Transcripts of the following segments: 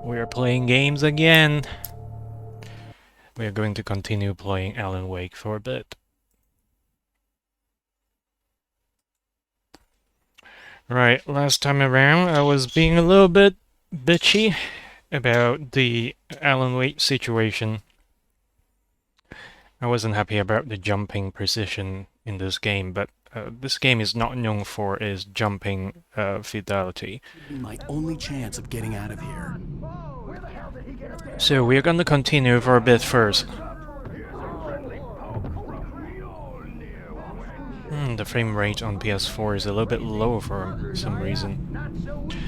We are playing games again. We are going to continue playing Alan Wake for a bit. Right, last time around I was being a little bit bitchy about the Alan Wake situation. I wasn't happy about the jumping precision in this game, but this game is not known for its jumping fidelity. My only chance of getting out of here. So we're gonna continue for a bit first. The frame rate on PS4 is a little bit low for some reason.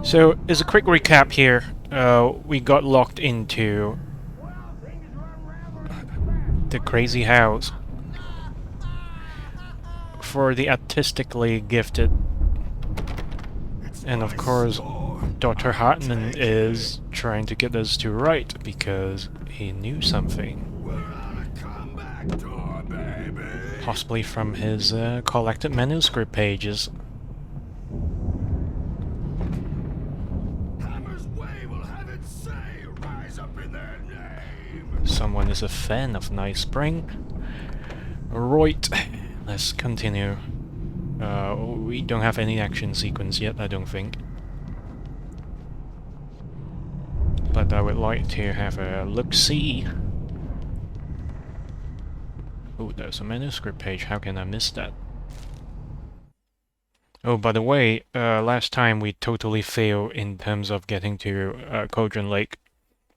So, as a quick recap here, we got locked into the crazy house for the artistically gifted. And of course, Dr. Hartman is trying to get us to write because he knew something. Possibly from his collected manuscript pages. Someone is a fan of Night Spring. Right, let's continue. We don't have any action sequence yet, I don't think. But I would like to have a look-see. Oh, there's a manuscript page. How can I miss that? Oh, by the way, last time we totally failed in terms of getting to Cauldron Lake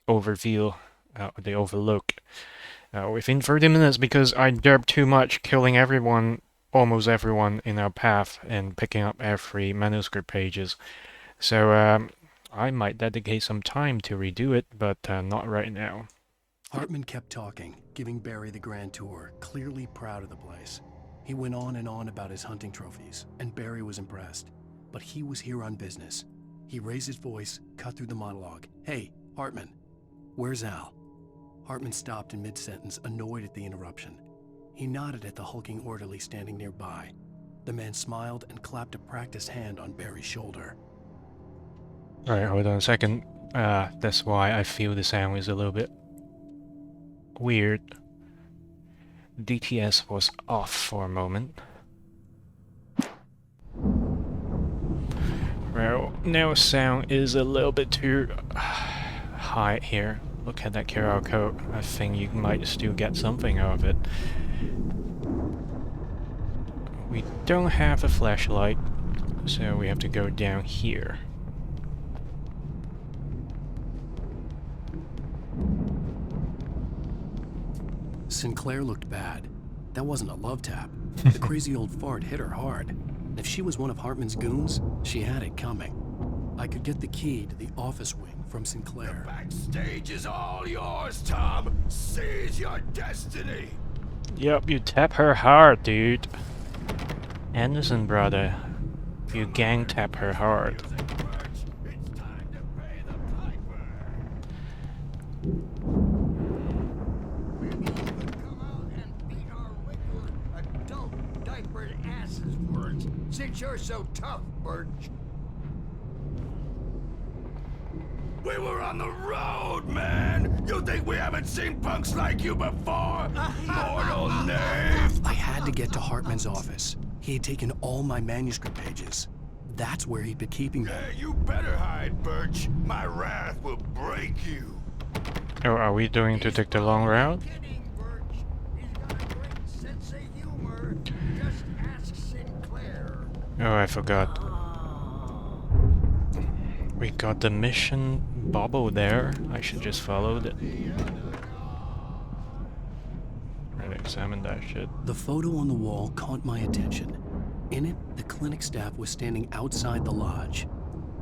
overview, the overlook, within 30 minutes because I derped too much, killing everyone, almost everyone in our path, and picking up every manuscript pages. So I might dedicate some time to redo it, but not right now. Hartman kept talking, giving Barry the grand tour, clearly proud of the place. He went on and on about his hunting trophies, and Barry was impressed. But he was here on business. He raised his voice, cut through the monologue. "Hey, Hartman, where's Al?" Hartman stopped in mid-sentence, annoyed at the interruption. He nodded at the hulking orderly standing nearby. The man smiled and clapped a practiced hand on Barry's shoulder. Alright, hold on a second. That's why I feel the sound is a little bit weird. DTS was off for a moment. Well, now sound is a little bit too high here. Look at that QR code. I think you might still get something out of it. We don't have a flashlight, so we have to go down here. Sinclair looked bad. That wasn't a love tap. The crazy old fart hit her hard. If she was one of Hartman's goons, she had it coming. I could get the key to the office wing from Sinclair. The backstage is all yours, Tom. Seize your destiny. Yup, you tap her hard, dude. Anderson, brother. You gang tap her hard. It's time to pay the piper. Come out and beat our wrinkled adult diapered asses for it, since you're so tough, Birch. We were on the road, man. You think we haven't seen punks like you before? Mortal knave. I had to get to Hartman's office. He had taken all my manuscript pages. That's where he'd been keeping them. Yeah, you better hide, Birch. My wrath will break you. Oh, are we doing to take the long route? Kidding, Birch. He's got a great sense of humor. Just ask Sinclair. Oh, I forgot. We got the mission bubble there. I should just follow it. Really examine that shit. The photo on the wall caught my attention. In it, the clinic staff was standing outside the lodge.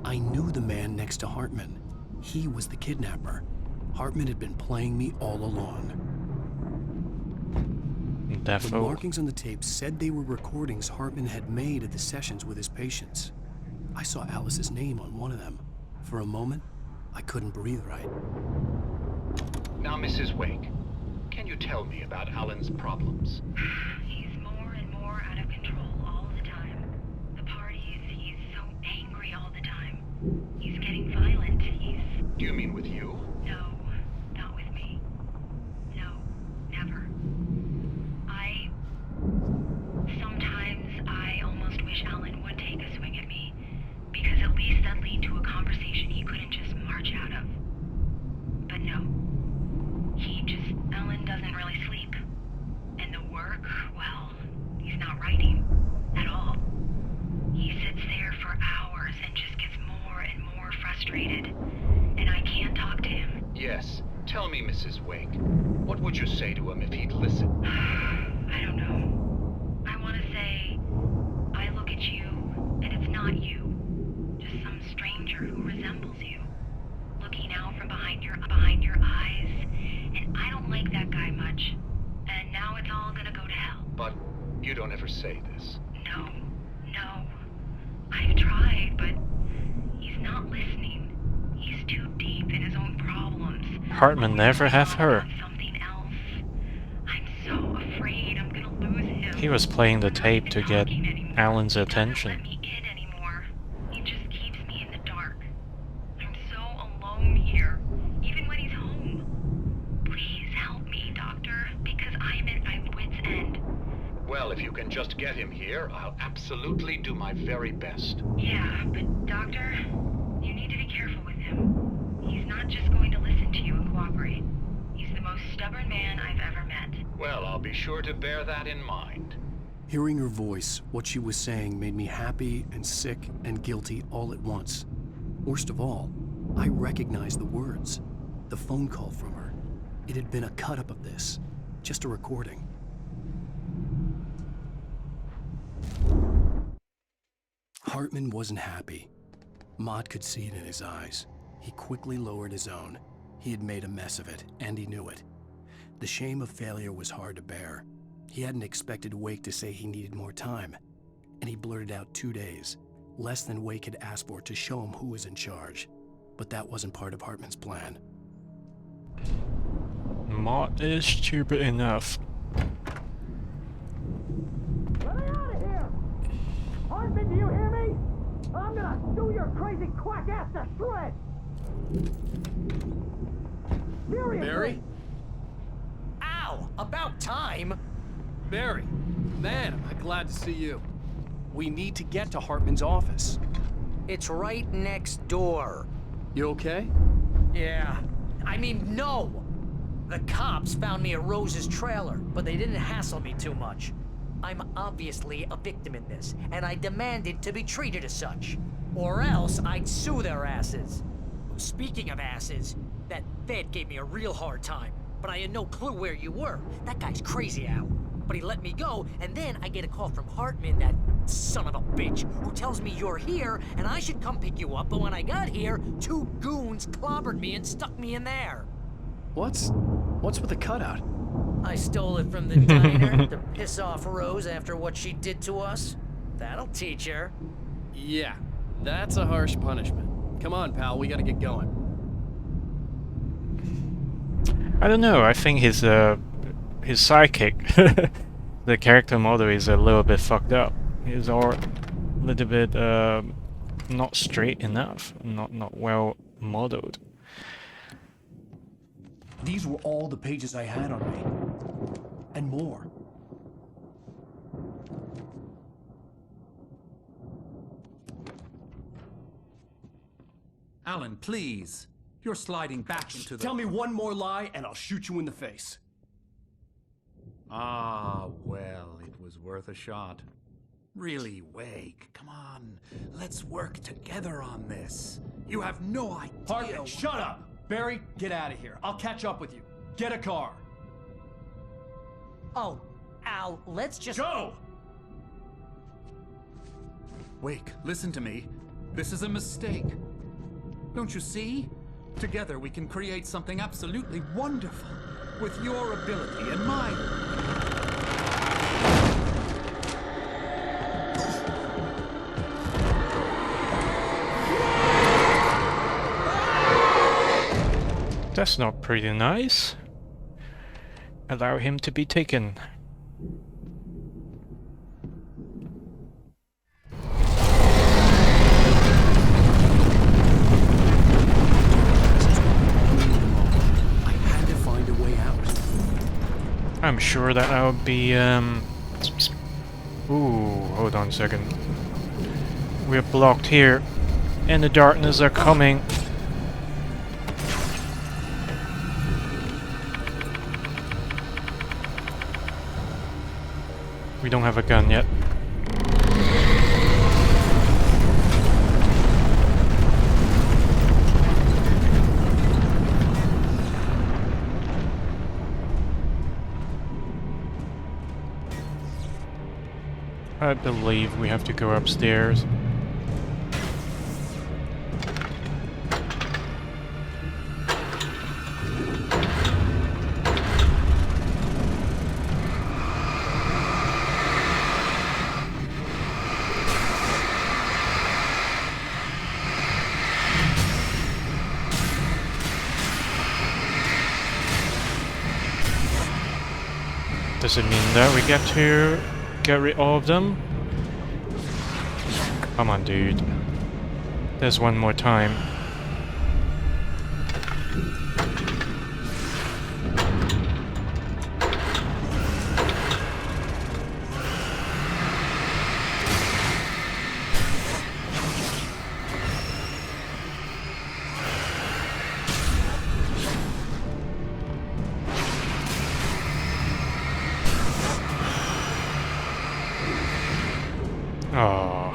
I knew the man next to Hartman. He was the kidnapper. Hartman had been playing me all along. The Defo. markings on the tape said they were recordings Hartman had made at the sessions with his patients. I saw Alice's name on one of them. For a moment, I couldn't breathe right. Now, Mrs. Wake, can you tell me about Alan's problems? He's more and more out of control all the time. The parties, he's so angry all the time. He's getting violent. Do you mean frustrated, and I can't talk to him. Yes. Tell me, Mrs. Wake. What would you say to him if he'd listen? I don't know. I want to say, I look at you, and it's not you. Just some stranger who resembles you. Looking out from behind your eyes, and I don't like that guy much. And now it's all gonna go to hell. But you don't ever say this. No. I've tried, but he's not listening. He's too deep in his own problems. Hartman never have her. On something else. I'm so afraid I'm gonna lose him. He was playing the We're not tape even to get talking anymore. Alan's He doesn't attention. let me in anymore. He just keeps me in the dark. I'm so alone here, even when he's home. Please help me, Doctor, because I'm at my wit's end. Well, if you can just get him here, I'll absolutely do my very best. Yeah, but Doctor, you need to be careful with him. He's not just going to listen to you and cooperate. He's the most stubborn man I've ever met. Well, I'll be sure to bear that in mind. Hearing her voice, what she was saying made me happy and sick and guilty all at once. Worst of all, I recognized the words. The phone call from her. It had been a cut-up of this. Just a recording. Hartman wasn't happy. Maude could see it in his eyes. He quickly lowered his own. He had made a mess of it, and he knew it. The shame of failure was hard to bear. He hadn't expected Wake to say he needed more time, and he blurted out 2 days, less than Wake had asked for to show him who was in charge. But that wasn't part of Hartman's plan. Mott is stupid enough. Let me out of here! Hartman, do you hear me? I'm gonna chew your crazy quack ass to shreds! Seriously! Barry? Ow! About time! Barry! Man, am I glad to see you. We need to get to Hartman's office. It's right next door. You okay? Yeah. I mean, no! The cops found me at Rose's trailer, but they didn't hassle me too much. I'm obviously a victim in this, and I demanded to be treated as such. Or else I'd sue their asses. Speaking of asses, that Fed gave me a real hard time, but I had no clue where you were. That guy's crazy, Al. But he let me go, and then I get a call from Hartman, that son of a bitch, who tells me you're here, and I should come pick you up, but when I got here, 2 goons clobbered me and stuck me in there. What's with the cutout? I stole it from the diner to piss off Rose after what she did to us. That'll teach her. Yeah, that's a harsh punishment. Come on, pal, we gotta get going. I don't know, I think his psychic, the character model is a little bit fucked up. He's all a little bit not straight enough, not well modeled. These were all the pages I had on me. And more. Alan, please. You're sliding back into the... Tell me one more lie and I'll shoot you in the face. Ah, well, it was worth a shot. Really, Wake, come on. Let's work together on this. You have no idea... Hartman, shut up! Barry, get out of here. I'll catch up with you. Get a car. Oh, Al, let's just... Go! Wake, listen to me. This is a mistake. Don't you see? Together we can create something absolutely wonderful. With your ability and mine. That's not pretty nice. Allow him to be taken. I had to find a way out. I'm sure that I would be, Ooh, hold on a second. We're blocked here, and the darkness are coming. We don't have a gun yet. I believe we have to go upstairs. Does it mean that we get to get rid of all of them? Come on, dude. There's one more time. Oh.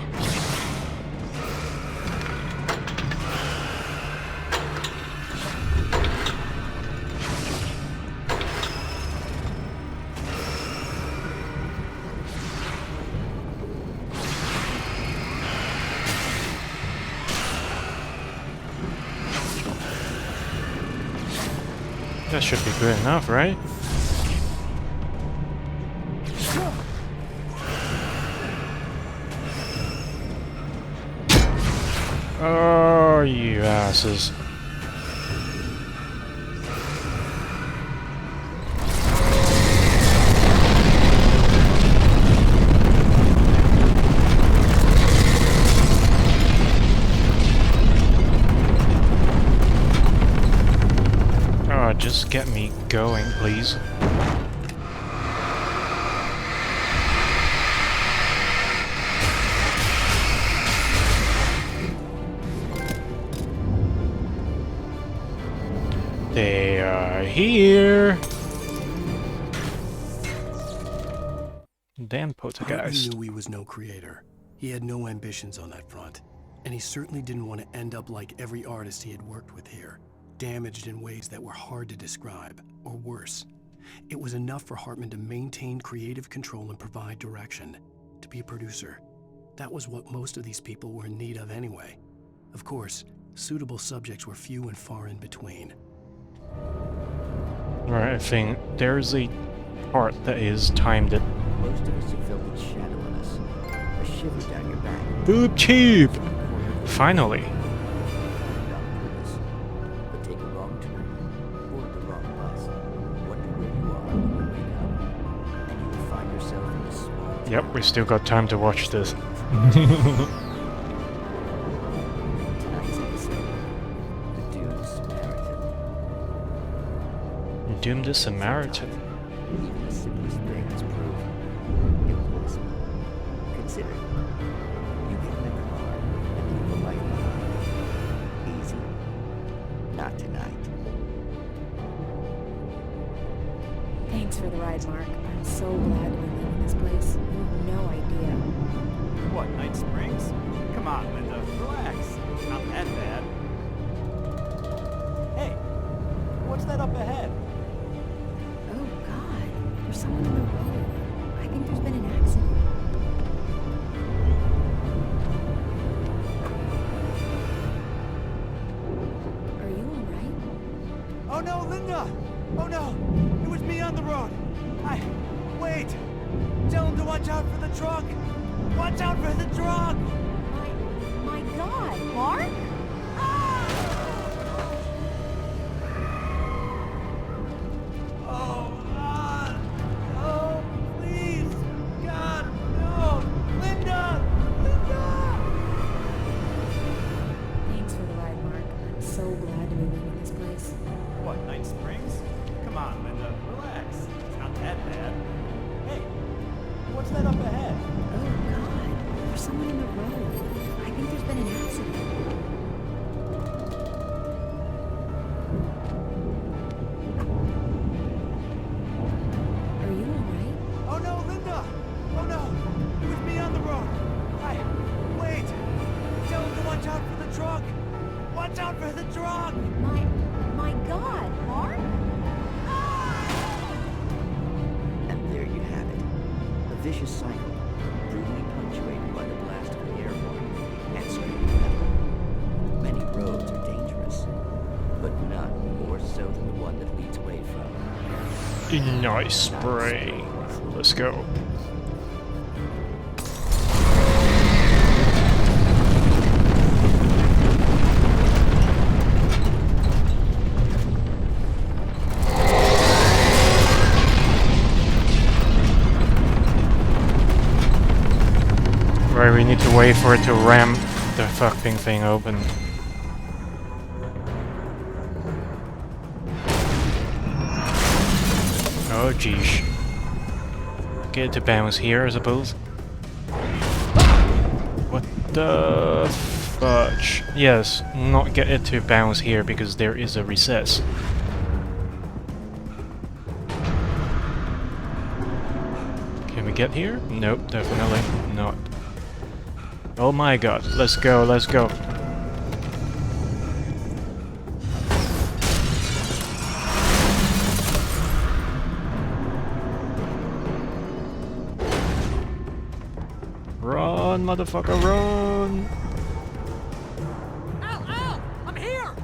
That should be good enough, right? Oh, you asses. Oh, just get me going, please. They are here. Damn Hartman poltergeist. knew he was no creator. He had no ambitions on that front. And he certainly didn't want to end up like every artist he had worked with here, damaged in ways that were hard to describe, or worse. It was enough for Hartman to maintain creative control and provide direction, to be a producer. That was what most of these people were in need of anyway. Of course, suitable subjects were few and far in between. Right, I think there's a part that is timed it. Most of us have felt its shadow on us. A shiver down your back. Boob tube! Finally. But take a wrong turn, board the wrong bus, wonder where you are when you wake up, and you will find yourself in a small Yep, we still got time to watch this. Tonight's episode, The Doomed Samaritan. Doomed the Samaritan. Even the simplest things prove impossible. Consider, you get in the car and leave the light behind. Easy. Not tonight. Thanks for the ride, Mark. I'm so glad we're leaving this place. You have no idea. What, Night Springs? Come on, Linda, relax. It's not that bad. Hey, what's that up ahead? Oh, God. There's someone on the road. I think there's been an accident. Are you alright? Oh no, Linda! Oh no! It was me on the road! Wait! Tell him to watch out for the truck! Watch out for the truck! My God, Mark? Oh, please! God, no! Linda! Linda! Thanks for the ride, Mark. I'm so glad to be leaving this place. What, Night Springs? Come on, Linda, relax. It's not that bad. Hey, what's that up ahead? Oh, God. There's someone on the road. I think there's been an accident. Are you alright? Oh no, Linda! Oh no! It was me on the road! Wait! Tell him to watch out for the truck! Watch out for the truck! My God, Mark? And there you have it. A vicious cycle, brutally None more so than the one that leads away from. Nice spray. Let's go. Right, we need to wait for it to ram the fucking thing open. Oh jeez. Get it to bounce here, I suppose. What the fudge? Yes, not get it to bounce here because there is a recess. Can we get here? Nope, definitely not. Oh my god, let's go, let's go. Run, motherfucker, run! Al, Al! I'm here!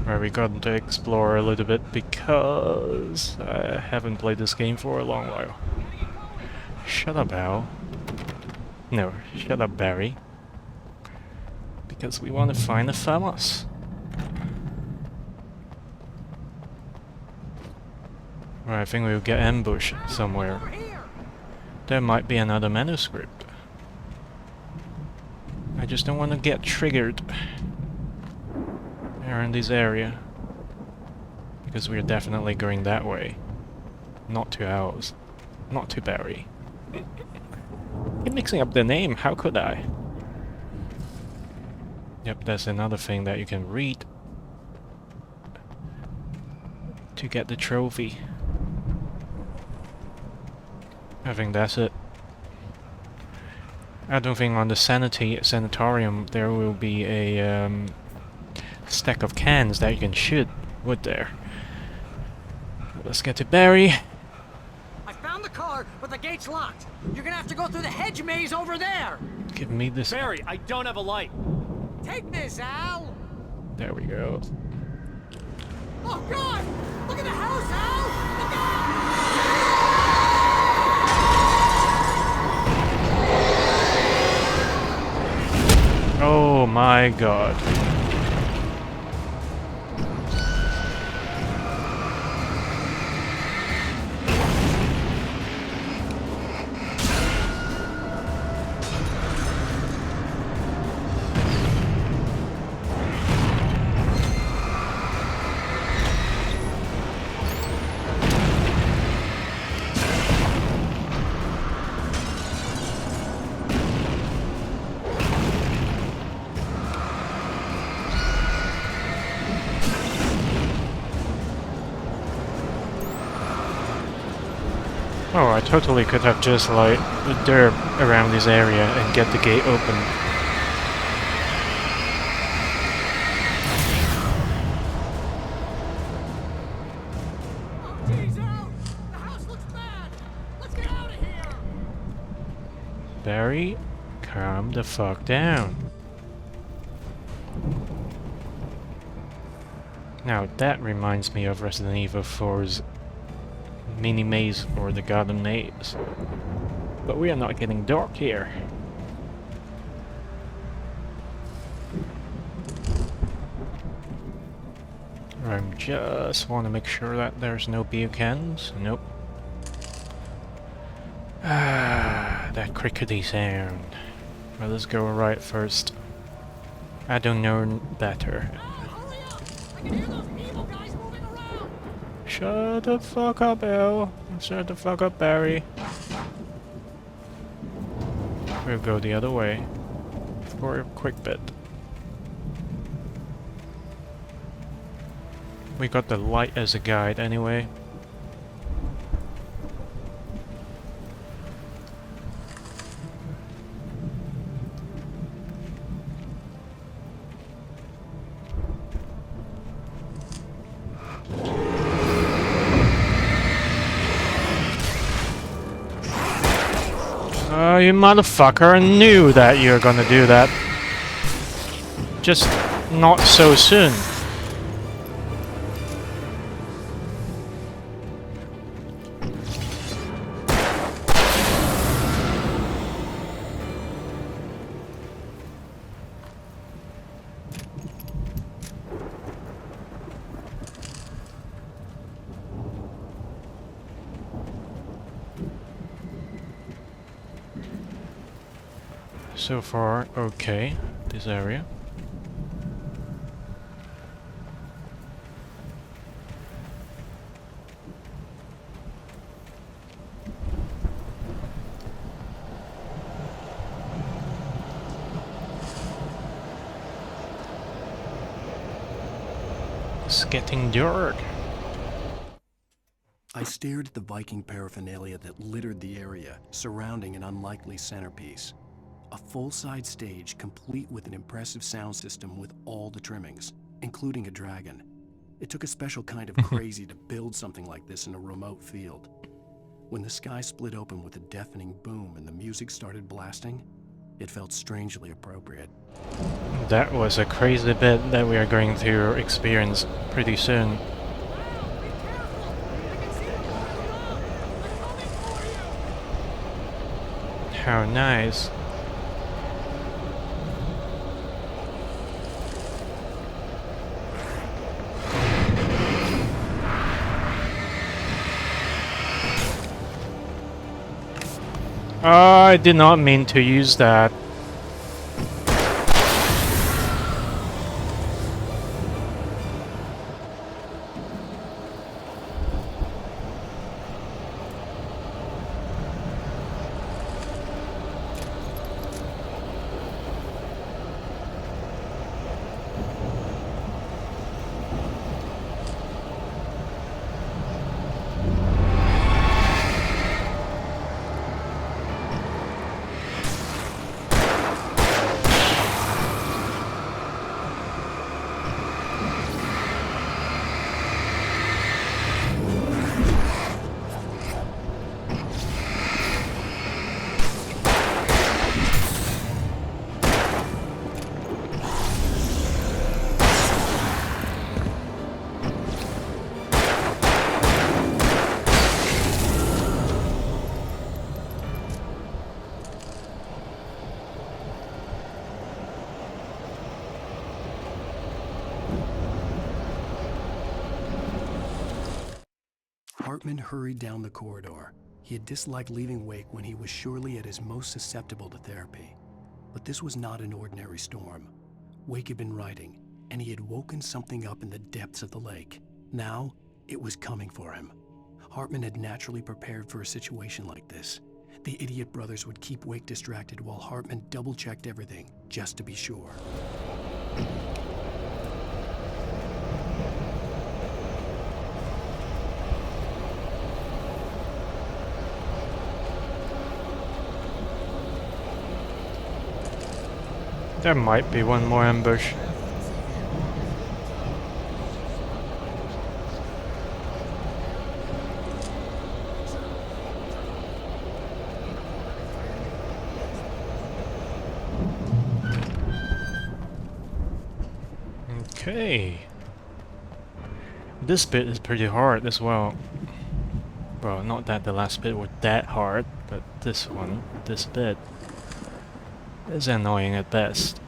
Right, we got to explore a little bit because I haven't played this game for a long while. Shut up, Al. No, shut up, Barry. Because we want to find the FAMAS. Right, I think we'll get ambushed somewhere. There might be another manuscript. I just don't want to get triggered around this area. Because we're definitely going that way. Not to ours. Not to Barry. Keep mixing up the name, how could I? Yep, that's another thing that you can read to get the trophy. I think that's it. I don't think on the sanatorium there will be a stack of cans that you can shoot, would there? Let's get to Barry. I found the car, but the gate's locked. You're gonna have to go through the hedge maze over there. Give me this. Barry, I don't have a light. Take this, Al. There we go. Oh God! Look at the house, Al! Look out! Oh my god. Oh, I totally could have just like derp around this area and get the gate open. Oh, geez, Al! The house looks bad! Let's get out of here! Barry, calm the fuck down. Now that reminds me of Resident Evil 4's mini maze or the garden maze. But we are not getting dark here. I just want to make sure that there's no beacons. Nope. Ah, that crickety sound. Well, let's go right first. I don't know better. Hurry up! I can hear those evil guys moving around! Shut the fuck up, Elle. Shut the fuck up, Barry. We'll go the other way for a quick bit. We got the light as a guide anyway. You motherfucker, I knew that you were gonna do that. Just not so soon. So far, okay, this area. It's getting dark. I stared at the Viking paraphernalia that littered the area, surrounding an unlikely centerpiece. A full-size stage complete with an impressive sound system with all the trimmings, including a dragon. It took a special kind of crazy to build something like this in a remote field. When the sky split open with a deafening boom and the music started blasting, it felt strangely appropriate. That was a crazy bit that we are going to experience pretty soon. How nice. I did not mean to use that. Hartman hurried down the corridor. He had disliked leaving Wake when he was surely at his most susceptible to therapy. But this was not an ordinary storm. Wake had been writing, and he had woken something up in the depths of the lake. Now, it was coming for him. Hartman had naturally prepared for a situation like this. The idiot brothers would keep Wake distracted while Hartman double-checked everything, just to be sure. There might be one more ambush. Okay. This bit is pretty hard as well. Well, not that the last bit was that hard, but this one, this bit, is annoying at best.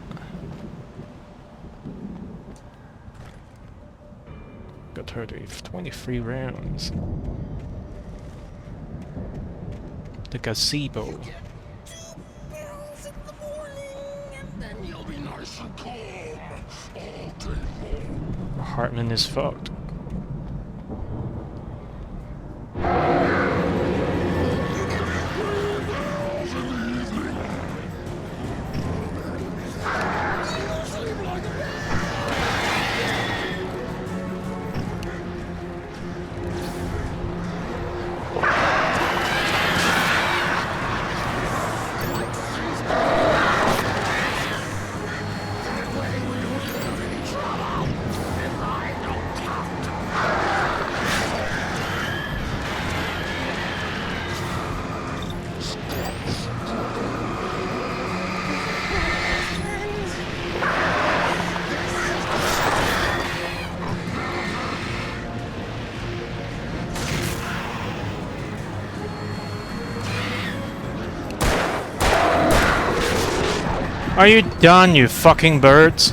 Got 23 rounds. The gazebo. Hartman is fucked. Are you done, you fucking birds?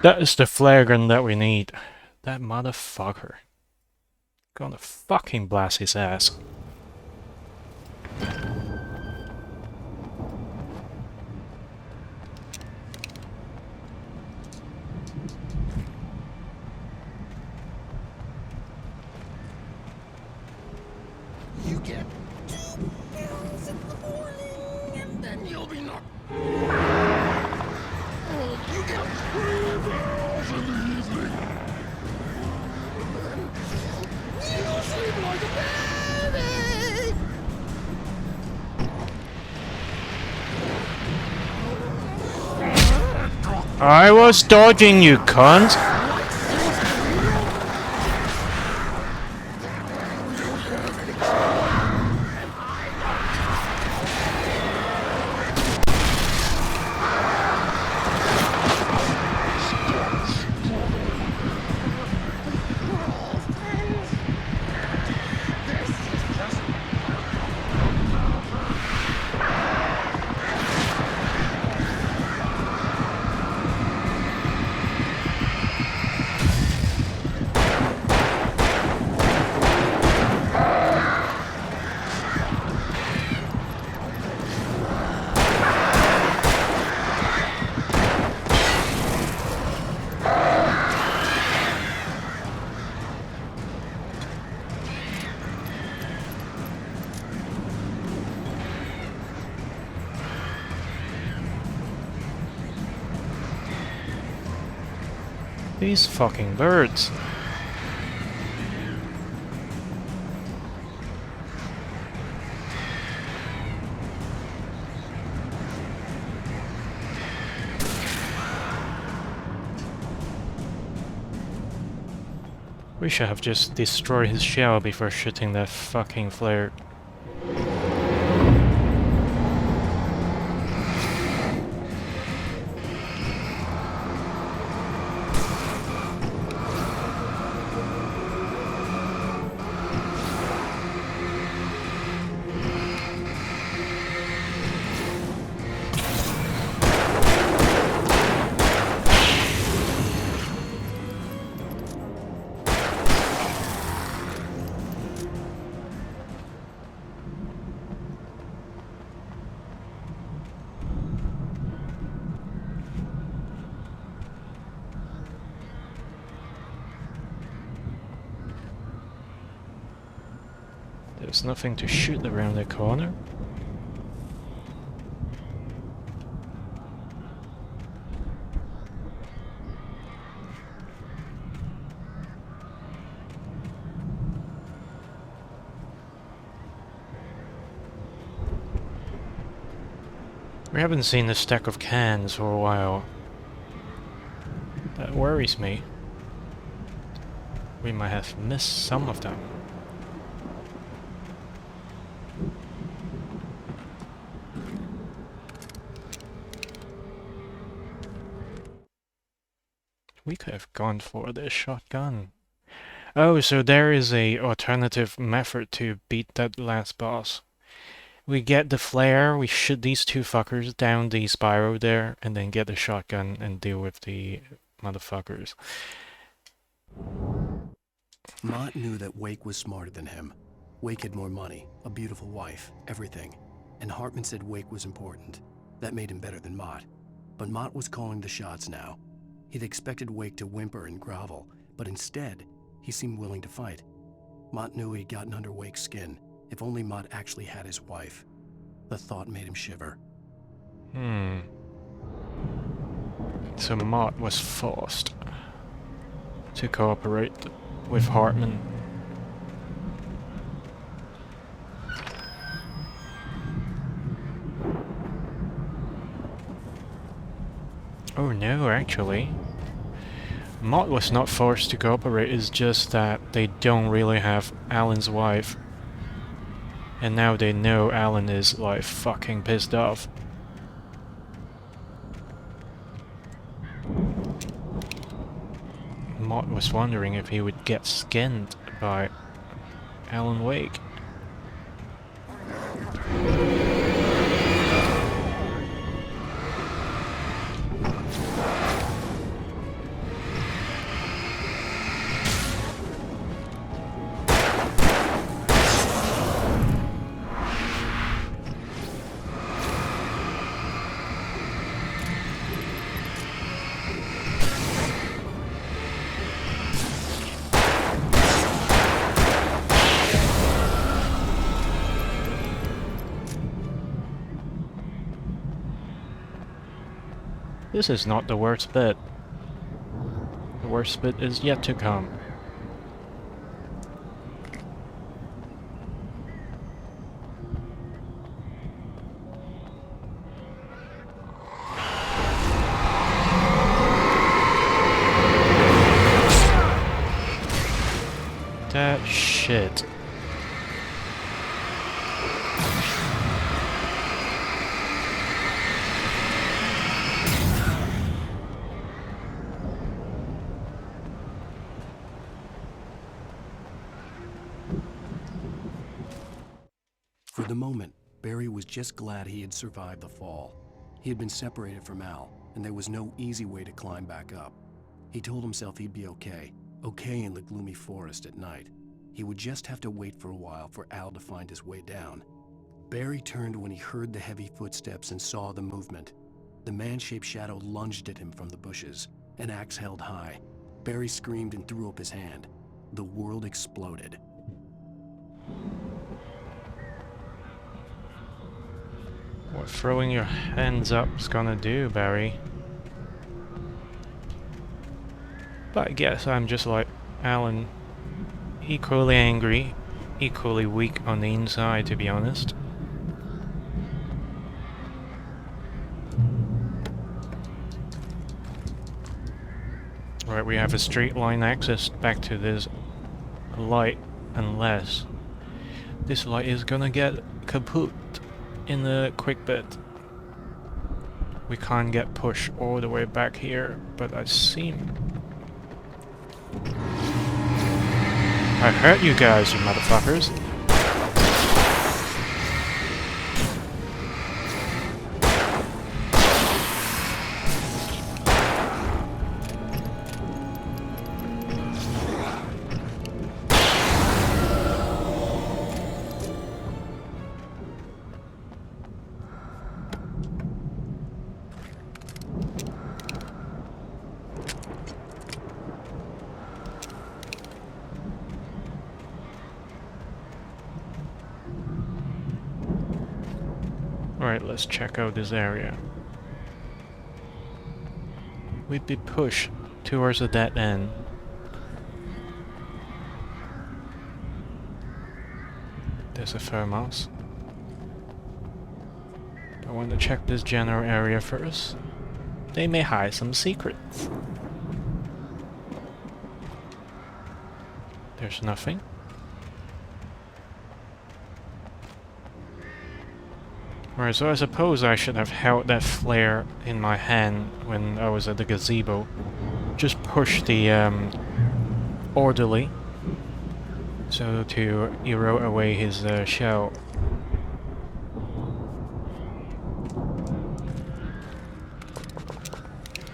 That is the flare gun that we need. That motherfucker. Gonna fucking blast his ass. You get 2 pills in the morning, and then you'll be knocked. You get 3 pills in the evening. You sleep like a baby. I was dodging, you cunt! These fucking birds. We should have just destroyed his shell before shooting that fucking flare. There's nothing to shoot around the corner. We haven't seen a stack of cans for a while. That worries me. We might have missed some of them. We could have gone for the shotgun. Oh, so there is a alternative method to beat that last boss. We get the flare, we shoot these two fuckers down the spiral there, and then get the shotgun and deal with the motherfuckers. Mott knew that Wake was smarter than him. Wake had more money, a beautiful wife, everything. And Hartman said Wake was important. That made him better than Mott. But Mott was calling the shots now. He'd expected Wake to whimper and grovel, but instead, he seemed willing to fight. Mott knew he'd gotten under Wake's skin. If only Mott actually had his wife. The thought made him shiver. So Mott was forced to cooperate with Hartman. Oh no, actually. Mott was not forced to cooperate, it's just that they don't really have Alan's wife. And now they know Alan is like fucking pissed off. Mott was wondering if he would get skinned by Alan Wake. This is not the worst bit. The worst bit is yet to come. That shit. For the moment, Barry was just glad he had survived the fall. He had been separated from Al, and there was no easy way to climb back up. He told himself he'd be okay in the gloomy forest at night. He would just have to wait for a while for Al to find his way down. Barry turned when he heard the heavy footsteps and saw the movement. The man-shaped shadow lunged at him from the bushes, an axe held high. Barry screamed and threw up his hand. The world exploded. What throwing your hands up's gonna do, Barry? But I guess I'm just like Alan, equally angry, equally weak on the inside, to be honest. Right, we have a straight line access back to this light, unless this light is gonna get kaput in the quick bit. We can't get pushed all the way back here, but I seem... I hurt you guys, you motherfuckers. Alright, let's check out this area. We'd be pushed towards a dead end. There's a thermos. I want to check this general area first. They may hide some secrets. There's nothing. Alright, so I suppose I should have held that flare in my hand when I was at the gazebo. Just push the orderly so to erode away his shell.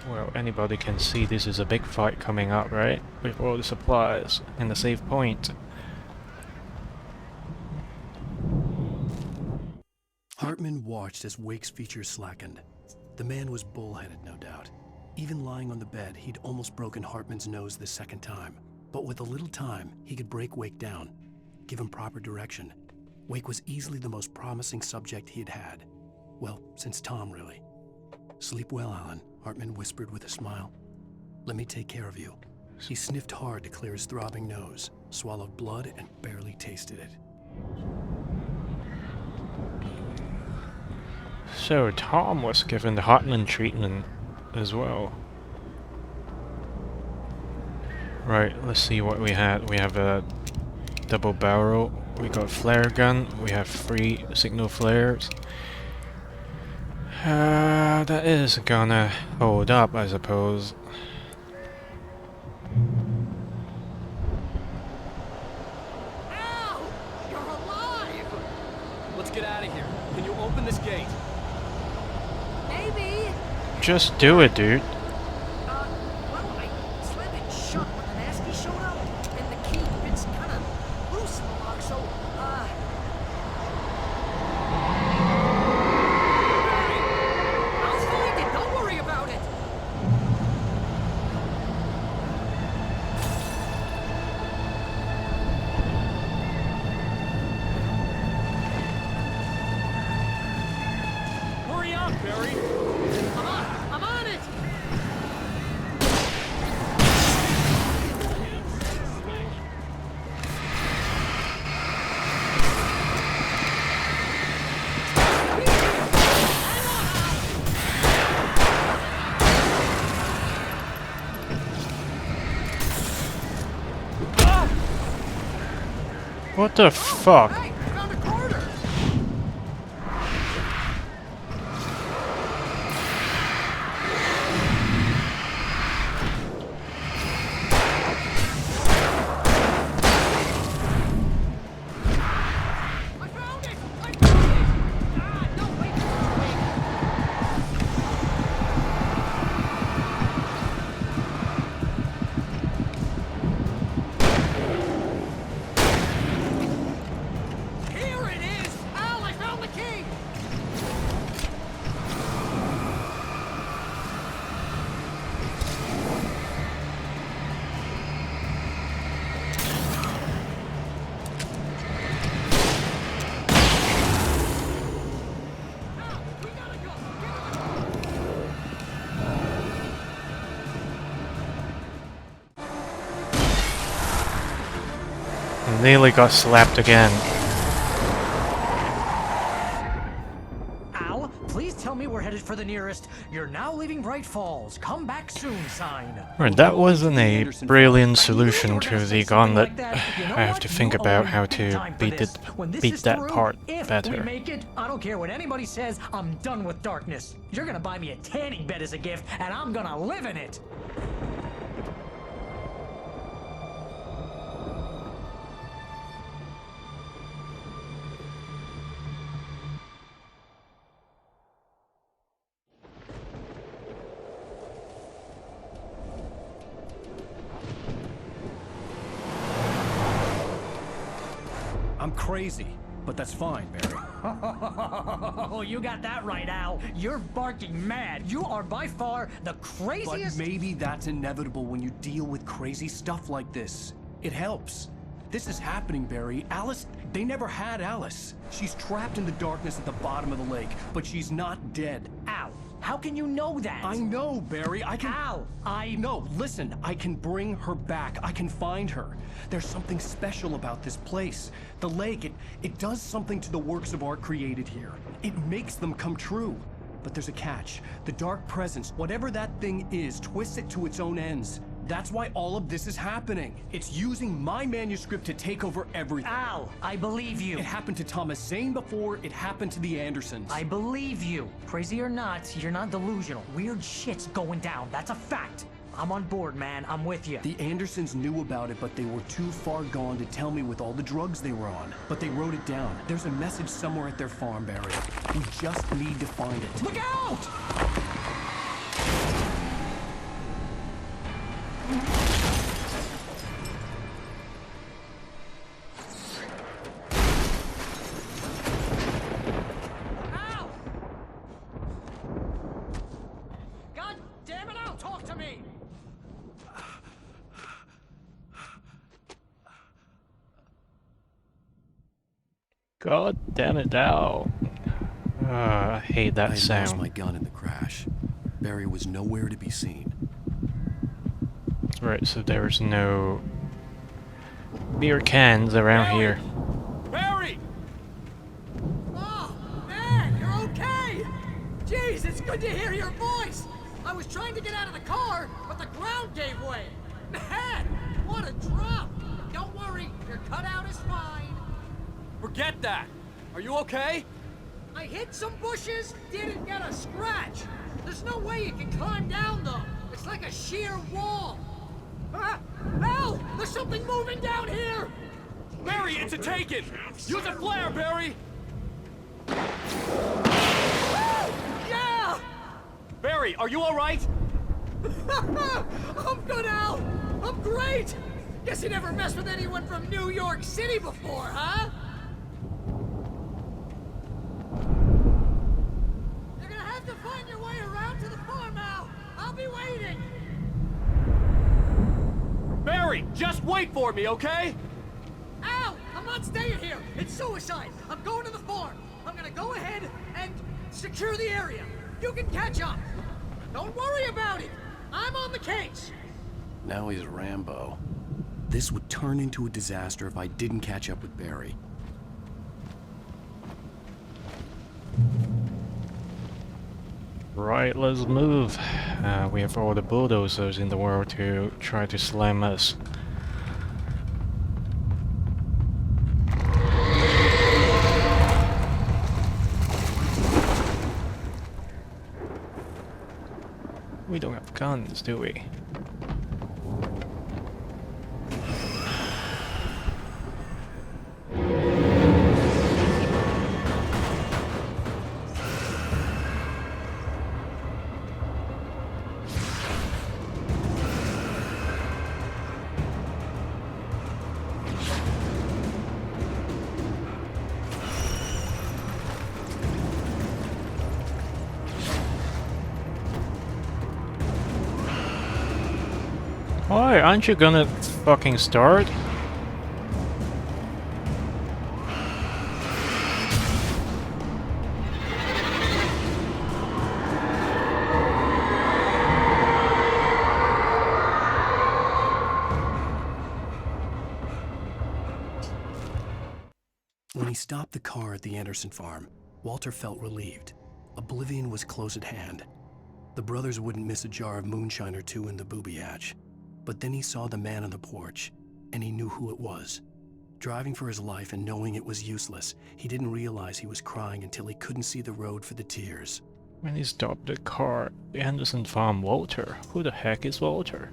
Well, anybody can see this is a big fight coming up, right? With all the supplies and the save point. Hartman watched as Wake's features slackened. The man was bullheaded, no doubt. Even lying on the bed, he'd almost broken Hartman's nose the second time. But with a little time, he could break Wake down, give him proper direction. Wake was easily the most promising subject he had had. Well, since Tom, really. Sleep well, Alan, Hartman whispered with a smile. Let me take care of you. He sniffed hard to clear his throbbing nose, swallowed blood, and barely tasted it. So Tom was given the Hartman treatment as well. Right, let's see what we had. We have a double barrel, we got flare gun, we have 3 signal flares. That is gonna hold up, I suppose. Al! You're alive! Let's get out of here. Can you open this gate? Maybe. Just do it, dude. Well, I slammed it shut when the nasty showed up, and the key fits kind of loose in the lock, so, I'll find it, don't worry about it! Hurry up, Barry! I'm on it! What the fuck? Hey, found a corner! I found it! I found it! Ah, no, wait, Here it is! Al, I found the key! Al, we gotta go! Nearly got slapped again. Al, please tell me we're headed for the nearest "You're now leaving Bright Falls. Come back soon" sign. Right, that wasn't a brilliant solution to the gauntlet. I have to think about how to beat that part If we better. make it, I don't care what anybody says, I'm done with darkness. You're gonna buy me a tanning bed as a gift, and I'm gonna live in it. I'm crazy, but that's fine, Barry. Oh, you got that right, Al. You're barking mad. You are by far the But craziest. maybe that's inevitable when you deal with crazy stuff like this. It helps. This is happening, Barry. Alice, they never had Alice. She's trapped in the darkness at the bottom of the lake, but she's not dead. Al, how can you know that? I know, Barry. I can... Al, No, listen. I can bring her back. I can find her. There's something special about this place. The lake, it does something to the works of art created here. It makes them come true. But there's a catch. The dark presence, whatever that thing is, twists it to its own ends. That's why all of this is happening. It's using my manuscript to take over everything. Al, I believe you. It happened to Thomas Zane before, it happened to the Andersons. I believe you. Crazy or not, you're not delusional. Weird shit's going down. That's a fact. I'm on board, man. I'm with you. The Andersons knew about it, but they were too far gone to tell me with all the drugs they were on. But they wrote it down. There's a message somewhere at their farm, Barry. We just need to find it. Look out! Al! God damn it, Al, talk to me! God damn it, Al. I hate that I lost sound. my gun in the crash. Barry was nowhere to be seen. Right, so there's no beer cans around here. Barry! Oh, man, you're okay! Jeez, it's good to hear your voice! I was trying to get out of the car, but the ground gave way! Man, What a drop! Don't worry, your cutout is fine. Forget that! Are you okay? I hit some bushes, didn't get a scratch. There's no way you can climb down, though. It's like a sheer wall. Ah! Hell! There's something moving down here! Barry, it's a taken! Use a flare, Barry! Yeah! Barry, are you alright? I'm good, Al! I'm great! Guess you never messed with anyone from New York City before, huh? You're gonna have to find your way around to the farm, Al! I'll be waiting! Barry, just wait for me, okay? Al! I'm not staying here! It's suicide! I'm going to the farm! I'm gonna go ahead and secure the area! You can catch up! Don't worry about it! I'm on the case! Now he's Rambo. This would turn into a disaster if I didn't catch up with Barry. Right, let's move. We have all the bulldozers in the world to try to slam us. We don't have guns, do we? Why, aren't you gonna fucking start? When he stopped the car at the Anderson farm, Walter felt relieved. Oblivion was close at hand. The brothers wouldn't miss a jar of moonshine or two in the booby hatch. But then he saw the man on the porch, and he knew who it was. Driving for his life and knowing it was useless, he didn't realize he was crying until he couldn't see the road for the tears. When he stopped the car, the Anderson farm, Walter. Who the heck is Walter?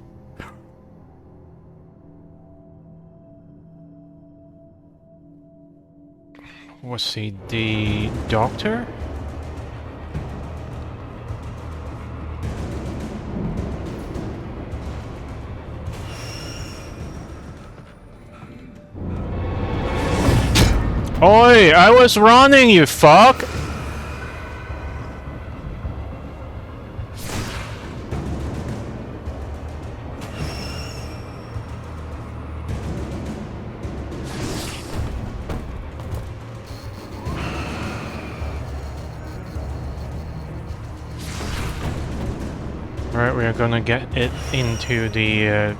Was he the doctor? Oi! I was running, you fuck! Right, we are gonna get it into the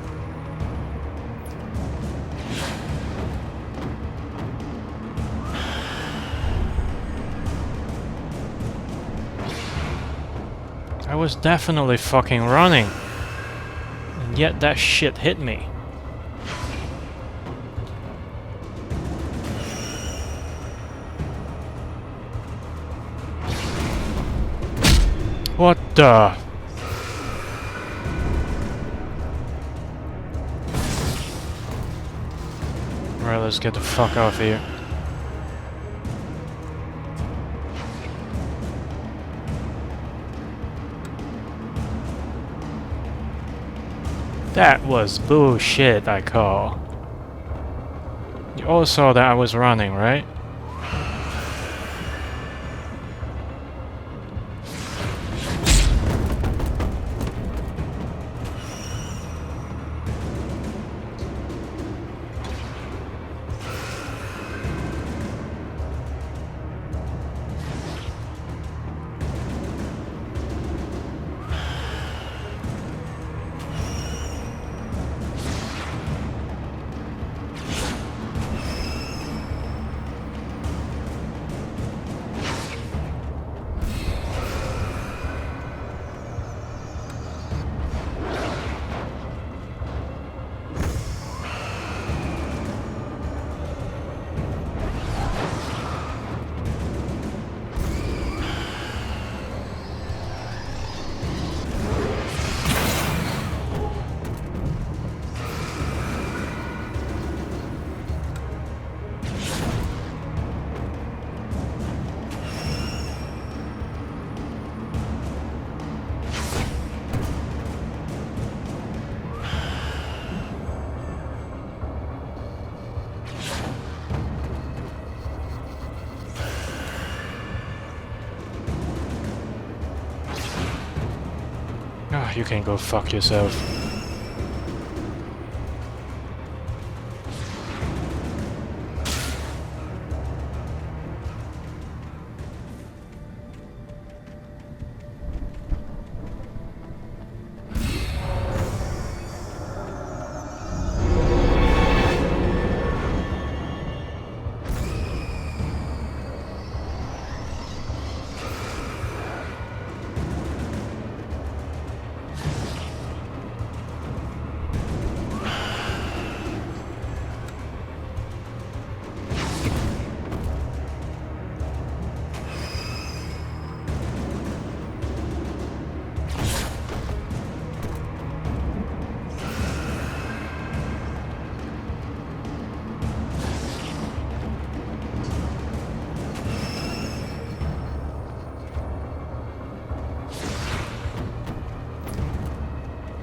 I was definitely fucking running, and yet that shit hit me. What the? Alright, let's get the fuck off here. That was bullshit, I call. You all saw that I was running, right? You can go fuck yourself.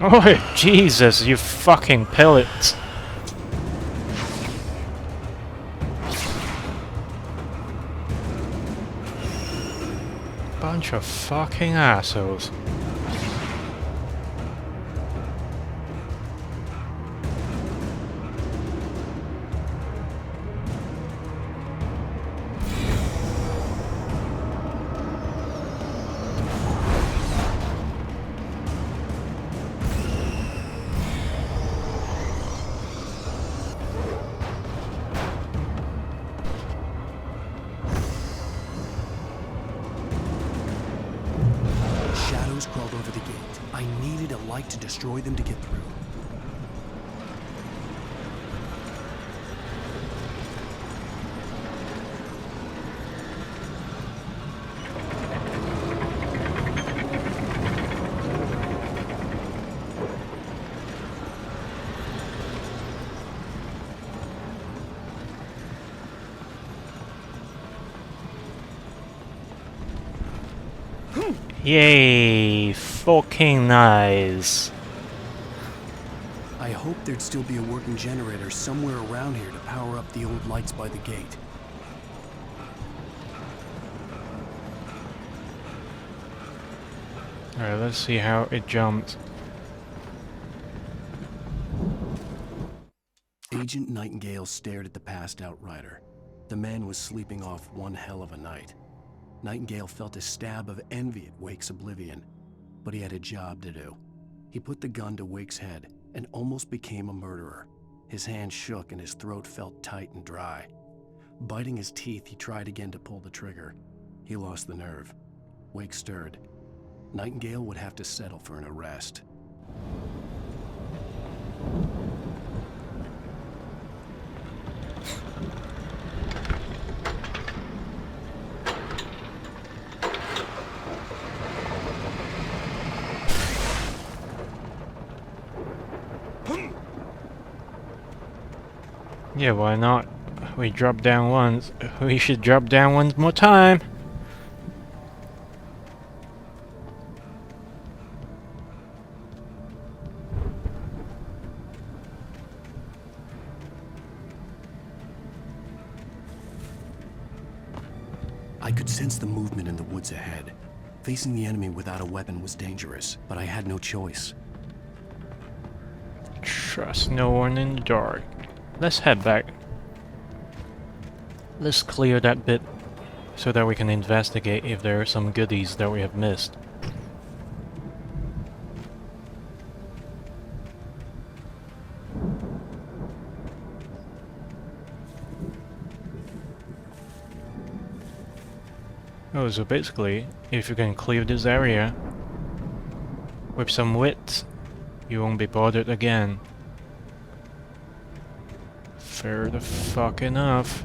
Oh, Jesus, you fucking pellets. Bunch of fucking assholes. Shadows crawled over the gate. I needed a light to destroy them to get through. Yay, fucking nice. I hoped there'd still be a working generator somewhere around here to power up the old lights by the gate. Alright, let's see how it jumped. Agent Nightingale stared at the passed out rider. The man was sleeping off one hell of a night. Nightingale felt a stab of envy at Wake's oblivion, but he had a job to do. He put the gun to Wake's head and almost became a murderer. His hand shook and his throat felt tight and dry. Biting his teeth, he tried again to pull the trigger. He lost the nerve. Wake stirred. Nightingale would have to settle for an arrest. Yeah, why not? We dropped down once. We should drop down one more time. I could sense the movement in the woods ahead. Facing the enemy without a weapon was dangerous, but I had no choice. Trust no one in the dark. Let's head back. Let's clear that bit so that we can investigate if there are some goodies that we have missed. Oh, so basically, if you can clear this area with some wit, you won't be bothered again. Fair the fuck enough.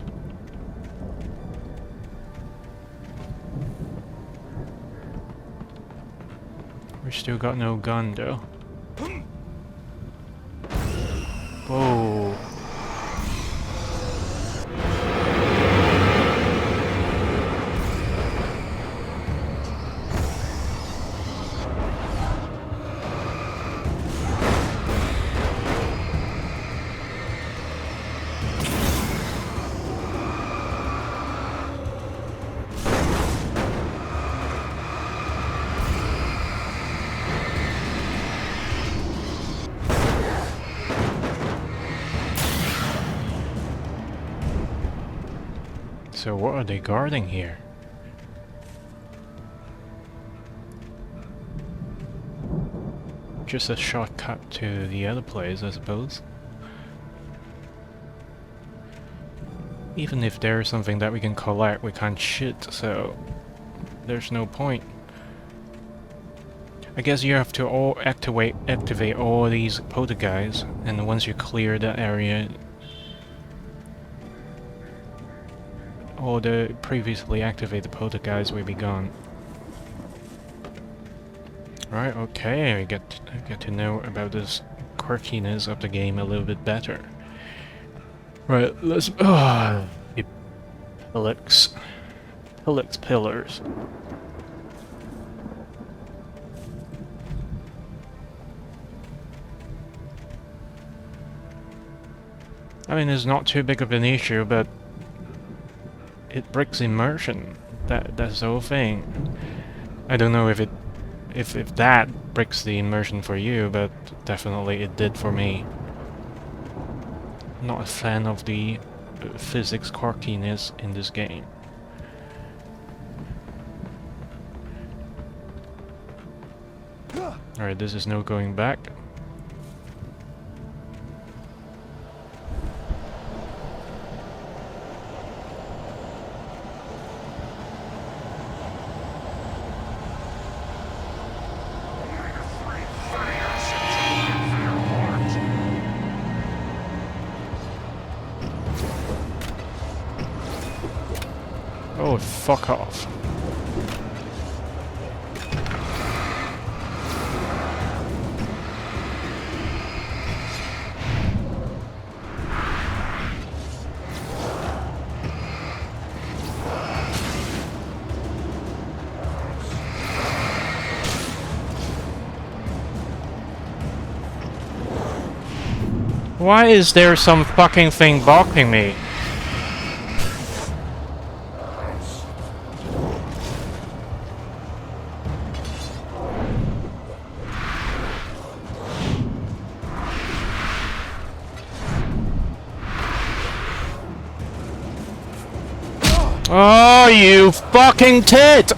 We still got no gun though. Whoa. So what are they guarding here? Just a shortcut to the other place, I suppose. Even if there's something that we can collect, we can't shoot, so there's no point. I guess you have to all activate all these poltergeists, and once you clear that area, all the previously activated poltergeists will be gone. Right, okay, I get to know about this quirkiness of the game a little bit better. Right, let's Helix pillars. I mean, it's not too big of an issue, but it breaks immersion. That's the whole thing. I don't know if that breaks the immersion for you, but definitely it did for me. Not a fan of the physics quirkiness in this game. Alright, this is no going back. Oh, fuck off. Why is there some fucking thing blocking me? Oh, you fucking tit!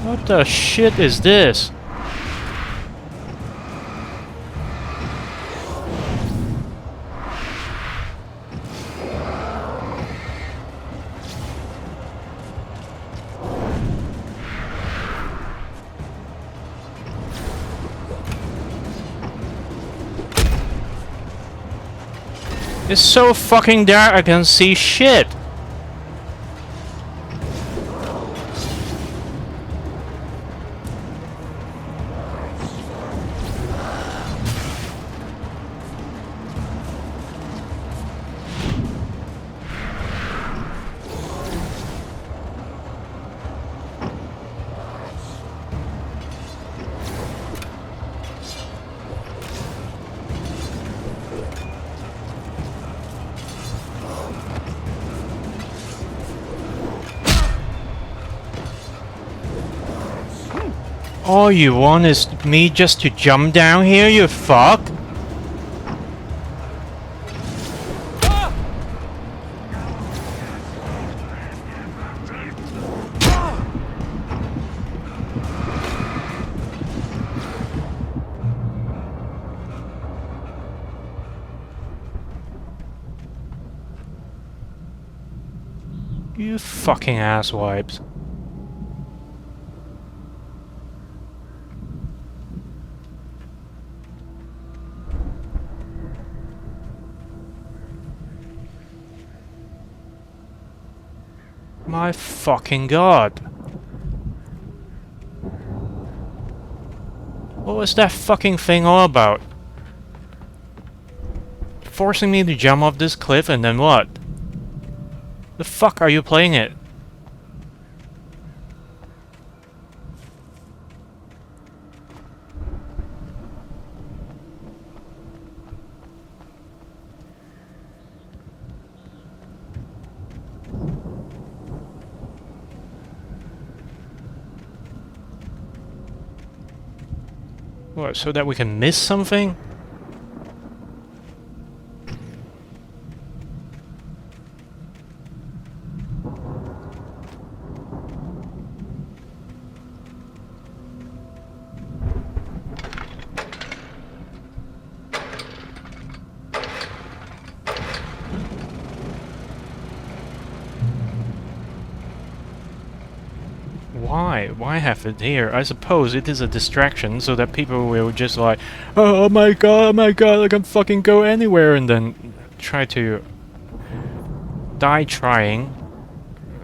What the shit is this? It's so fucking dark I can see shit. All you want is me just to jump down here, you fuck? You fucking asswipes. My fucking god. What was that fucking thing all about? Forcing me to jump off this cliff and then what? The fuck are you playing it? What, so that we can miss something? Why? Why have it here? I suppose it is a distraction so that people will just like, oh my god, I can fucking go anywhere, and then try to die trying,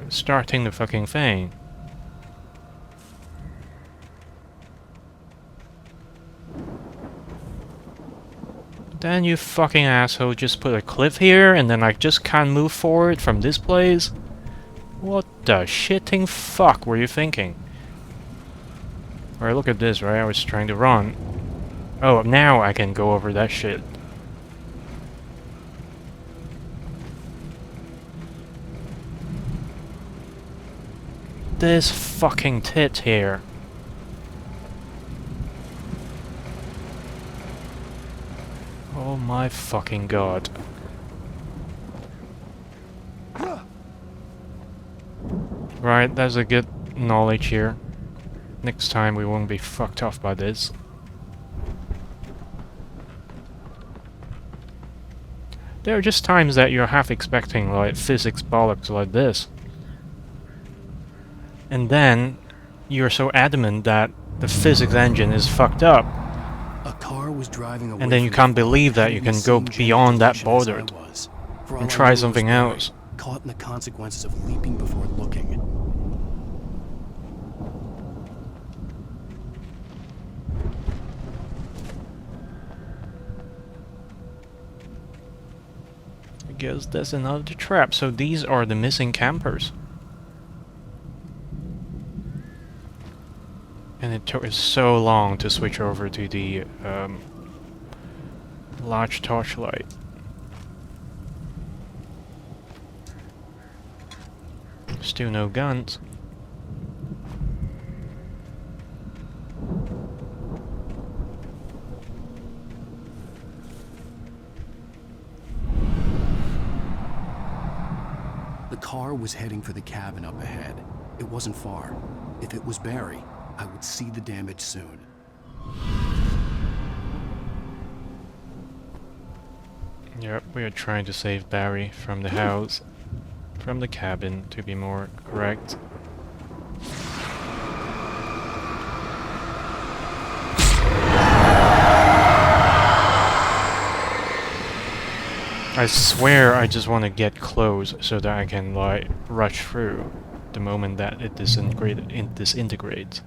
starting the fucking thing. Then you fucking asshole just put a cliff here and then I just can't move forward from this place? What the shitting fuck were you thinking? Alright, look at this, right? I was trying to run. Oh, now I can go over that shit. This fucking tit here. Oh my fucking god. Right, that's a good knowledge here. Next time we won't be fucked off by this. There are just times that you're half expecting like physics bollocks like this. And then you're so adamant that the physics engine is fucked up. A car was driving away And then you from can't the believe that you heading can the go same general beyond that direction as I border was. For all and I try knew, it was something Barry, else. Caught in the consequences of leaping before looking. I guess that's another trap. So these are the missing campers. And it took us so long to switch over to the large torchlight. Still no guns. The car was heading for the cabin up ahead. It wasn't far. If it was Barry, I would see the damage soon. Yep, we are trying to save Barry from the house. From the cabin, to be more correct. I swear I just want to get close so that I can like rush through the moment that it disintegrates.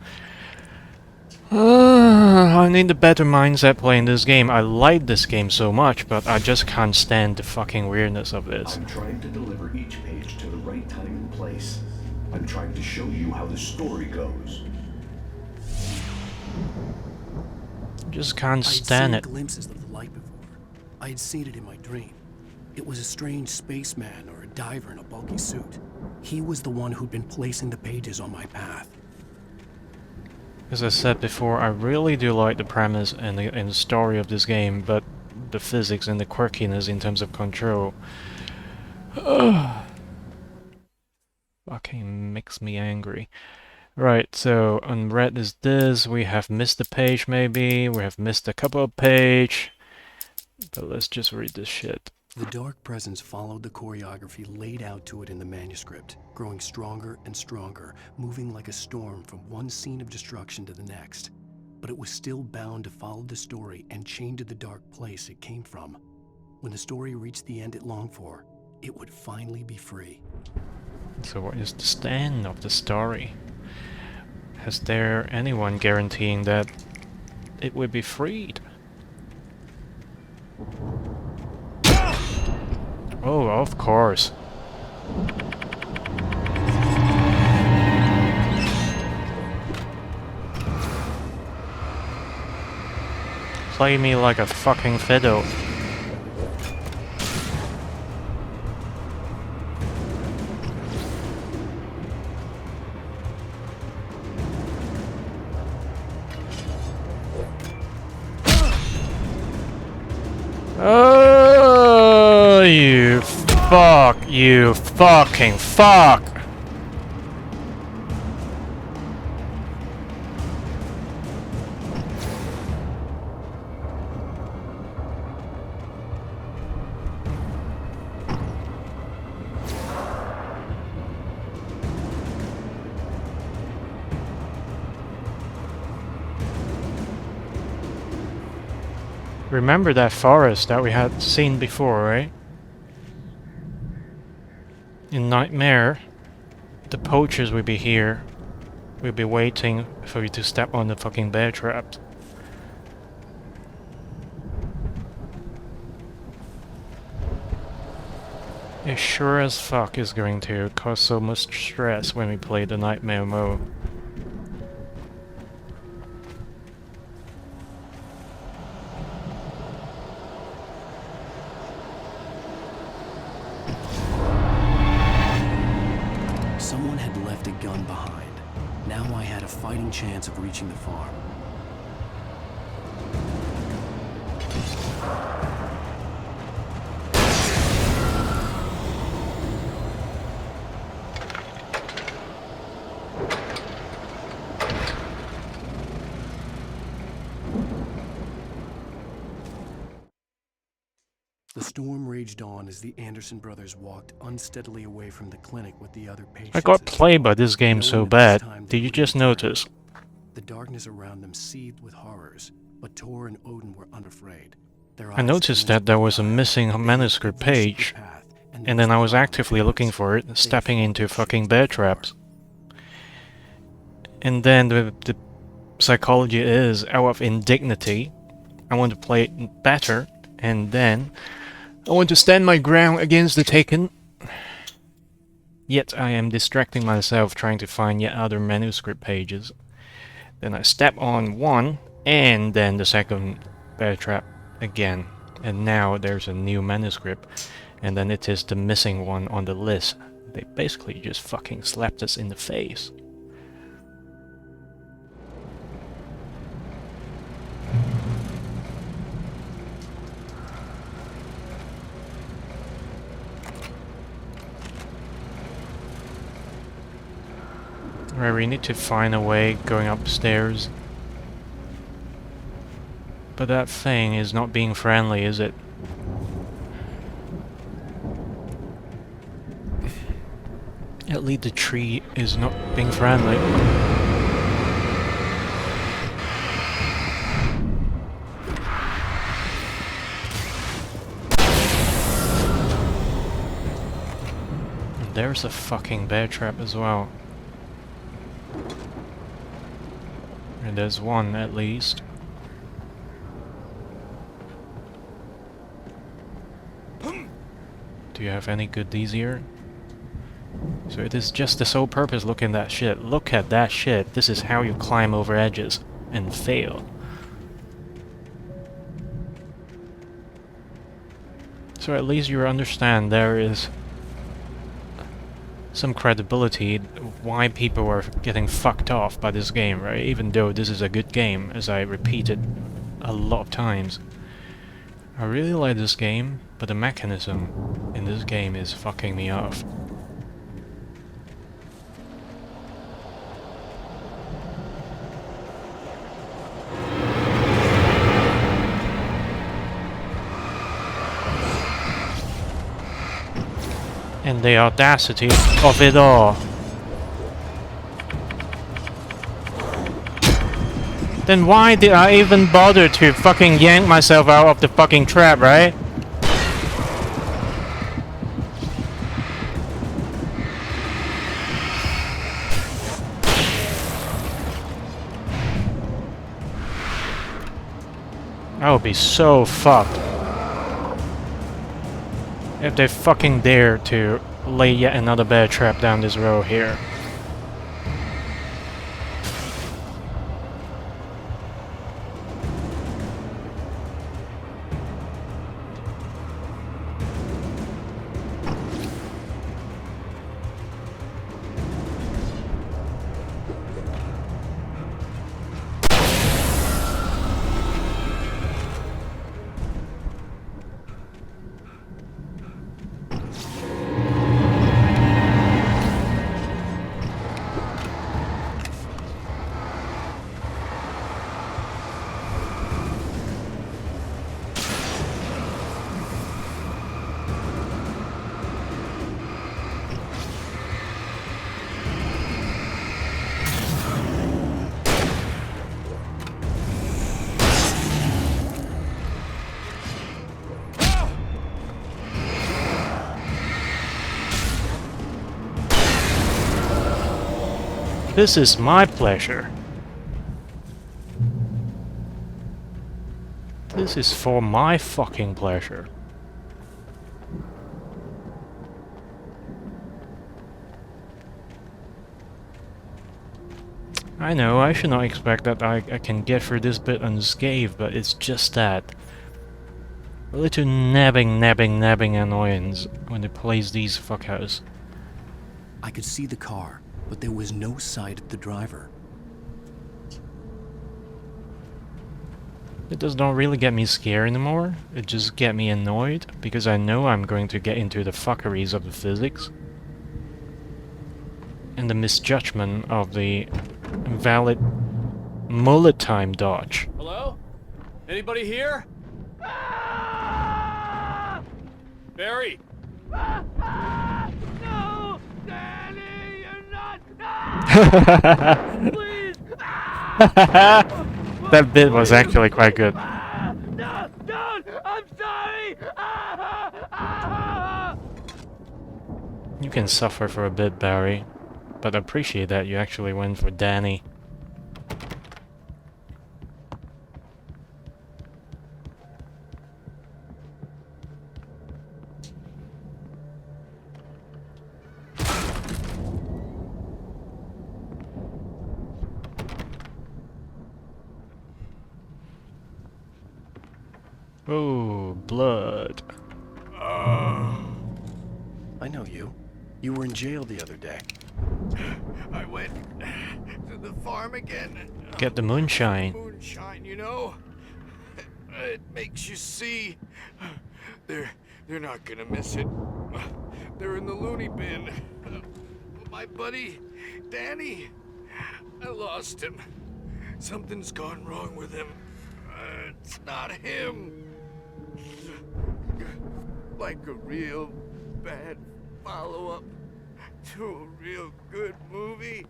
I need a better mindset playing this game. I like this game so much, but I just can't stand the fucking weirdness of this. I'm trying to deliver each page to the right time and place. I'm trying to show you how the story goes. Just can't stand I'd it. seen glimpses of the light before. I had seen it in my dream. It was a strange spaceman or a diver in a bulky suit. He was the one who'd been placing the pages on my path. As I said before, I really do like the premise and the story of this game, but the physics and the quirkiness in terms of control fucking makes me angry. Right, so unread is this. We have missed a page maybe, we have missed a couple of pages, but let's just read this shit. The dark presence followed the choreography laid out to it in the manuscript, growing stronger and stronger, moving like a storm from one scene of destruction to the next. But it was still bound to follow the story and chained to the dark place it came from. When the story reached the end it longed for, it would finally be free. So what is the stand of the story? Has there anyone guaranteeing that it will be freed? Oh, of course. Play me like a fucking fiddle. fuck you, fucking fuck! Remember that forest that we had seen before, right? In Nightmare, the poachers will be here. We'll be waiting for you to step on the fucking bear traps. It sure as fuck is going to cause so much stress when we play the Nightmare mode. Someone had left a gun behind. Now I had a fighting chance of reaching the farm. The storm raged on as the Anderson brothers walked unsteadily away from the clinic with the other patients. I got played by this game so bad. Did you just notice? The darkness around them seethed with horrors, but Tor and Odin were unafraid. I noticed that there was a missing manuscript page, and then I was actively looking for it, stepping into fucking bear traps. And then the psychology is, out of indignity, I want to play it better, and then I want to stand my ground against the Taken. Yet I am distracting myself trying to find yet other manuscript pages. Then I step on one, and then the second bear trap again. And now there's a new manuscript, and then it is the missing one on the list. They basically just fucking slapped us in the face. Right, we need to find a way going upstairs. But that thing is not being friendly, is it? At least the tree is not being friendly. And there's a fucking bear trap as well. And there's one at least. Do you have any goodies here? So it is just the sole purpose. Look at that shit. Look at that shit. This is how you climb over edges and fail. So at least you understand there is some credibility why people are getting fucked off by this game, right? Even though this is a good game, as I repeated a lot of times. I really like this game, but the mechanism in this game is fucking me off. And the audacity of it all. Then why did I even bother to fucking yank myself out of the fucking trap, right? I would be so fucked if they fucking dare to lay yet another bear trap down this road here. This is my pleasure. This is for my fucking pleasure. I know, I should not expect that I can get through this bit unscathed, but it's just that. A little nabbing annoyance when it plays these fuckers. I could see the car, but there was no sight of the driver. It does not really get me scared anymore, it just get me annoyed, because I know I'm going to get into the fuckeries of the physics. And the misjudgment of the invalid mullet time dodge. Hello? Anybody here? Barry! No! Danny, you're not... Please! That bit was actually quite good. No! Don't! I'm sorry! You can suffer for a bit, Barry, but I appreciate that you actually went for Danny. Oh, blood. I know you. You were in jail the other day. I went to the farm again. Get the moonshine. Moonshine, you know? It makes you see. They're not gonna miss it. They're in the loony bin. My buddy, Danny, I lost him. Something's gone wrong with him. It's not him. Like a real bad follow-up to a real good movie.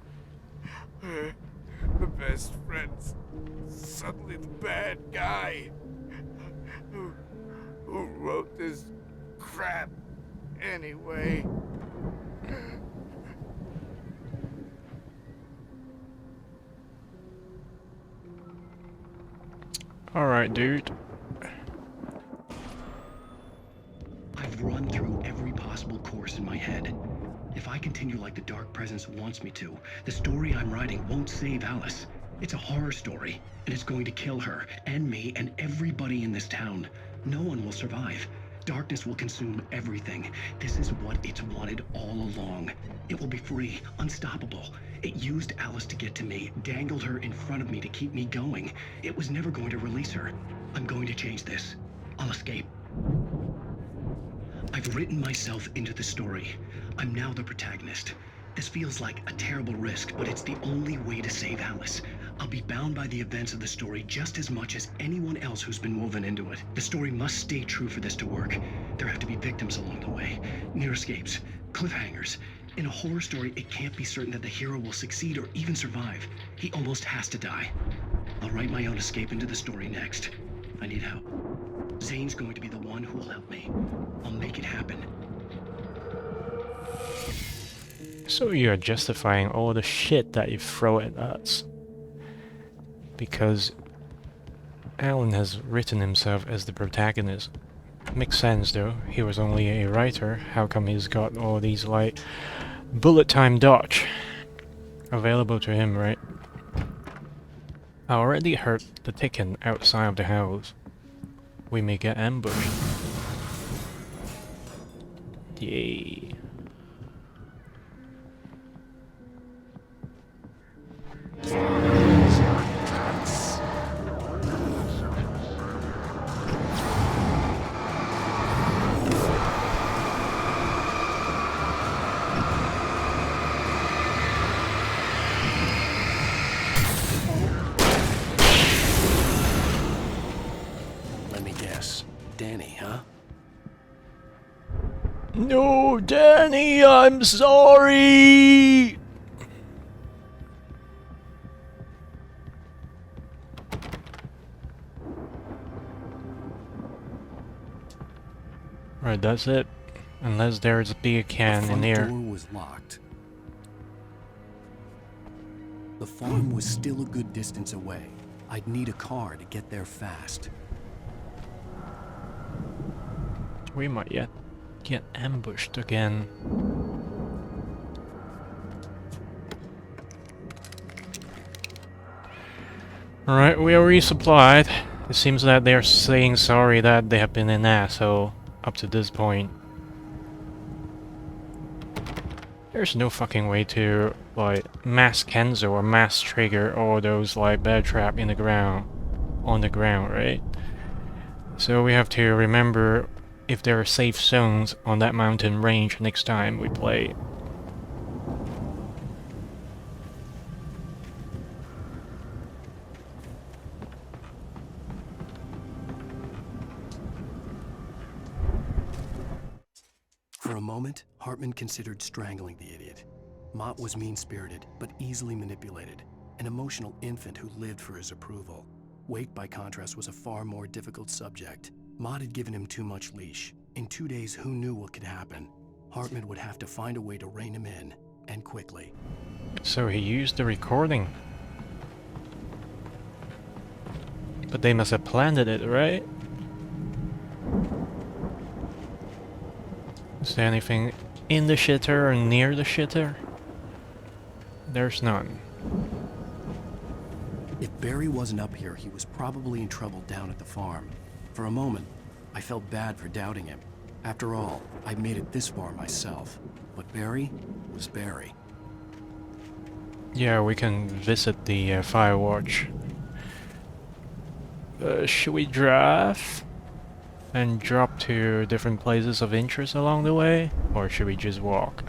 The best friend's suddenly the bad guy. Who wrote this crap anyway? Alright, dude. I've run through every possible course in my head. If I continue like the Dark Presence wants me to, the story I'm writing won't save Alice. It's a horror story, and it's going to kill her, and me, and everybody in this town. No one will survive. Darkness will consume everything. This is what it's wanted all along. It will be free, unstoppable. It used Alice to get to me, dangled her in front of me to keep me going. It was never going to release her. I'm going to change this. I'll escape. I've written myself into the story. I'm now the protagonist. This feels like a terrible risk, but it's the only way to save Alice. I'll be bound by the events of the story just as much as anyone else who's been woven into it. The story must stay true for this to work. There have to be victims along the way, near escapes, cliffhangers. In a horror story, it can't be certain that the hero will succeed or even survive. He almost has to die. I'll write my own escape into the story next. I need help. Zane's going to be the one who will help me. I'll make it happen. So you're justifying all the shit that you throw at us. Because Alan has written himself as the protagonist. Makes sense though, he was only a writer. How come he's got all these like bullet time dodge available to him, right? I already heard the ticking outside of the house. We may get ambushed. Yay. Let me guess. Danny, huh? No, Danny, I'm sorry! Right, that's it. Unless there's a beer can in The here. front door was locked. The farm was still a good distance away. I'd need a car to get there fast. We might yet get ambushed again. Alright, we are resupplied. It seems that they are saying sorry that they have been an asshole up to this point. There's no fucking way to, like, mass Kenzo or mass trigger all those, like, bear trap in the ground, on the ground, right? So we have to remember if there are safe zones on that mountain range next time we play. For a moment, Hartman considered strangling the idiot. Mott was mean-spirited, but easily manipulated. An emotional infant who lived for his approval. Wake, by contrast, was a far more difficult subject. Mott had given him too much leash. In 2 days, who knew what could happen? Hartman would have to find a way to rein him in, and quickly. So he used the recording. But they must have planted it, right? Is there anything in the shitter or near the shitter? There's none. If Barry wasn't up here, he was probably in trouble down at the farm. For a moment, I felt bad for doubting him. After all, I made it this far myself. But Barry was Barry. Yeah, we can visit the Firewatch. Should we drive? And drop to different places of interest along the way? Or should we just walk?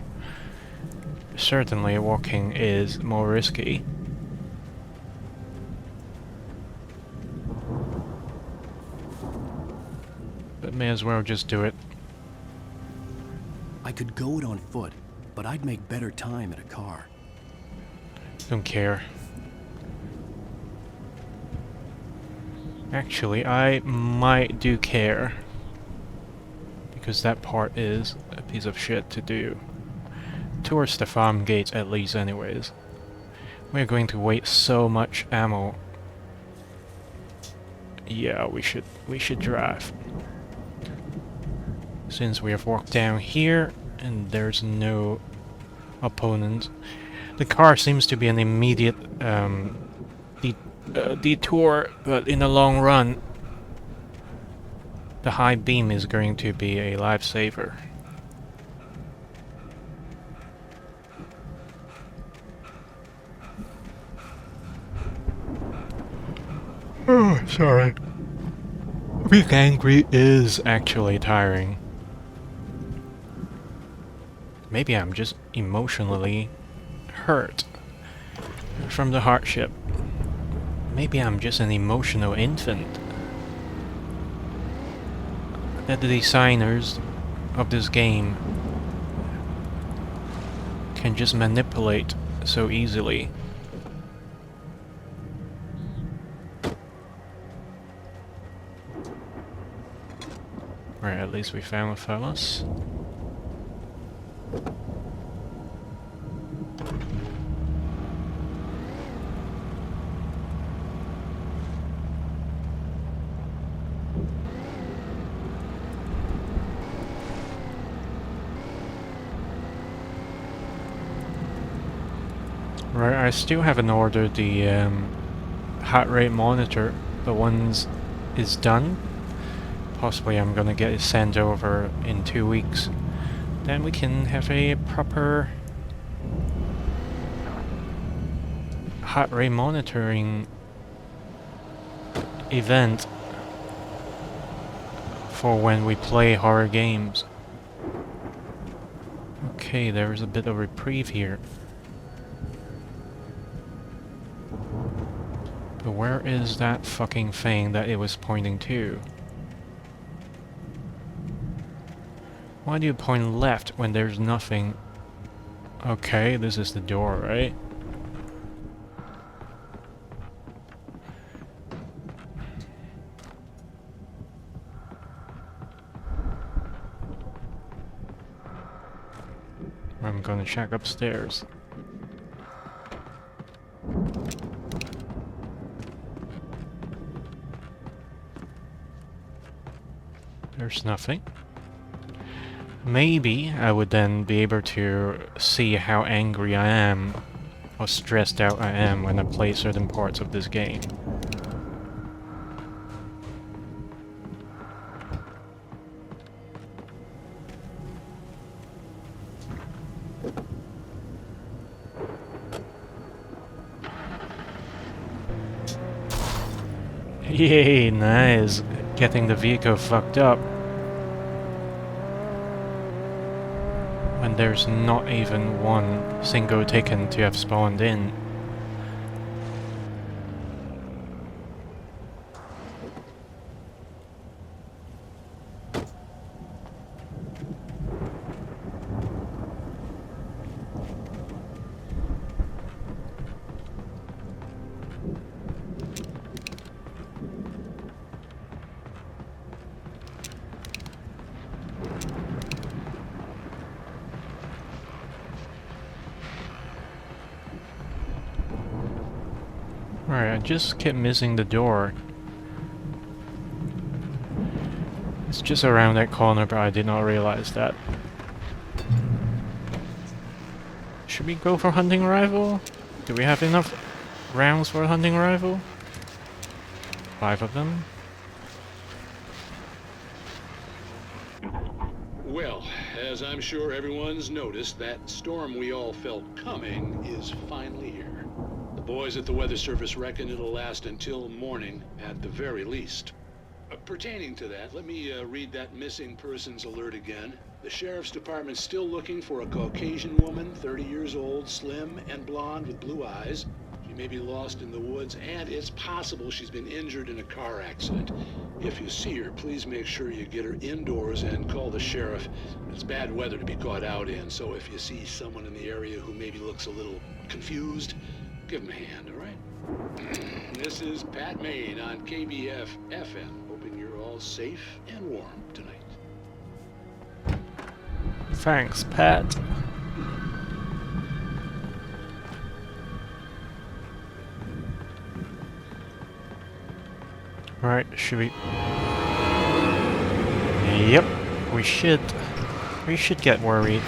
Certainly walking is more risky. But may as well just do it. I could go it on foot, but I'd make better time in a car. Don't care. Actually, I might do care. Because that part is a piece of shit to do. Towards the farm gates at least anyways. We're going to waste so much ammo. Yeah, we should drive. Since we have walked down here and there's no opponent. The car seems to be an immediate detour, but in the long run the high beam is going to be a lifesaver. Oh, sorry. Being angry is actually tiring. Maybe I'm just emotionally hurt from the hardship. Maybe I'm just an emotional infant that the designers of this game can just manipulate so easily. Right, at least we found fellas. Right, I still haven't ordered the heart rate monitor, but once it's done, possibly I'm gonna get it sent over in 2 weeks. Then we can have a proper heart rate monitoring event for when we play horror games. Okay, there's a bit of reprieve here. But where is that fucking thing that it was pointing to? Why do you point left when there's nothing? Okay, this is the door, right? I'm gonna check upstairs. There's nothing. Maybe I would then be able to see how angry I am, or stressed out I am when I play certain parts of this game. Yay, nice. Getting the vehicle fucked up. When there's not even one single ticket to have spawned in. Alright, I just kept missing the door. It's just around that corner, but I did not realize that. Should we go for hunting rifle? Do we have enough rounds for a hunting rifle? 5 of them? Well, as I'm sure everyone's noticed, that storm we all felt coming is finally here. The boys at the Weather Service reckon it'll last until morning, at the very least. Pertaining to that, let me read that missing persons alert again. The Sheriff's Department's still looking for a Caucasian woman, 30 years old, slim and blonde with blue eyes. She may be lost in the woods, and it's possible she's been injured in a car accident. If you see her, please make sure you get her indoors and call the sheriff. It's bad weather to be caught out in, so if you see someone in the area who maybe looks a little confused, give him a hand, all right? This is Pat Maine on KBF FM, hoping you're all safe and warm tonight. Thanks, Pat. Right, should we... Yep, we should. We should get worried.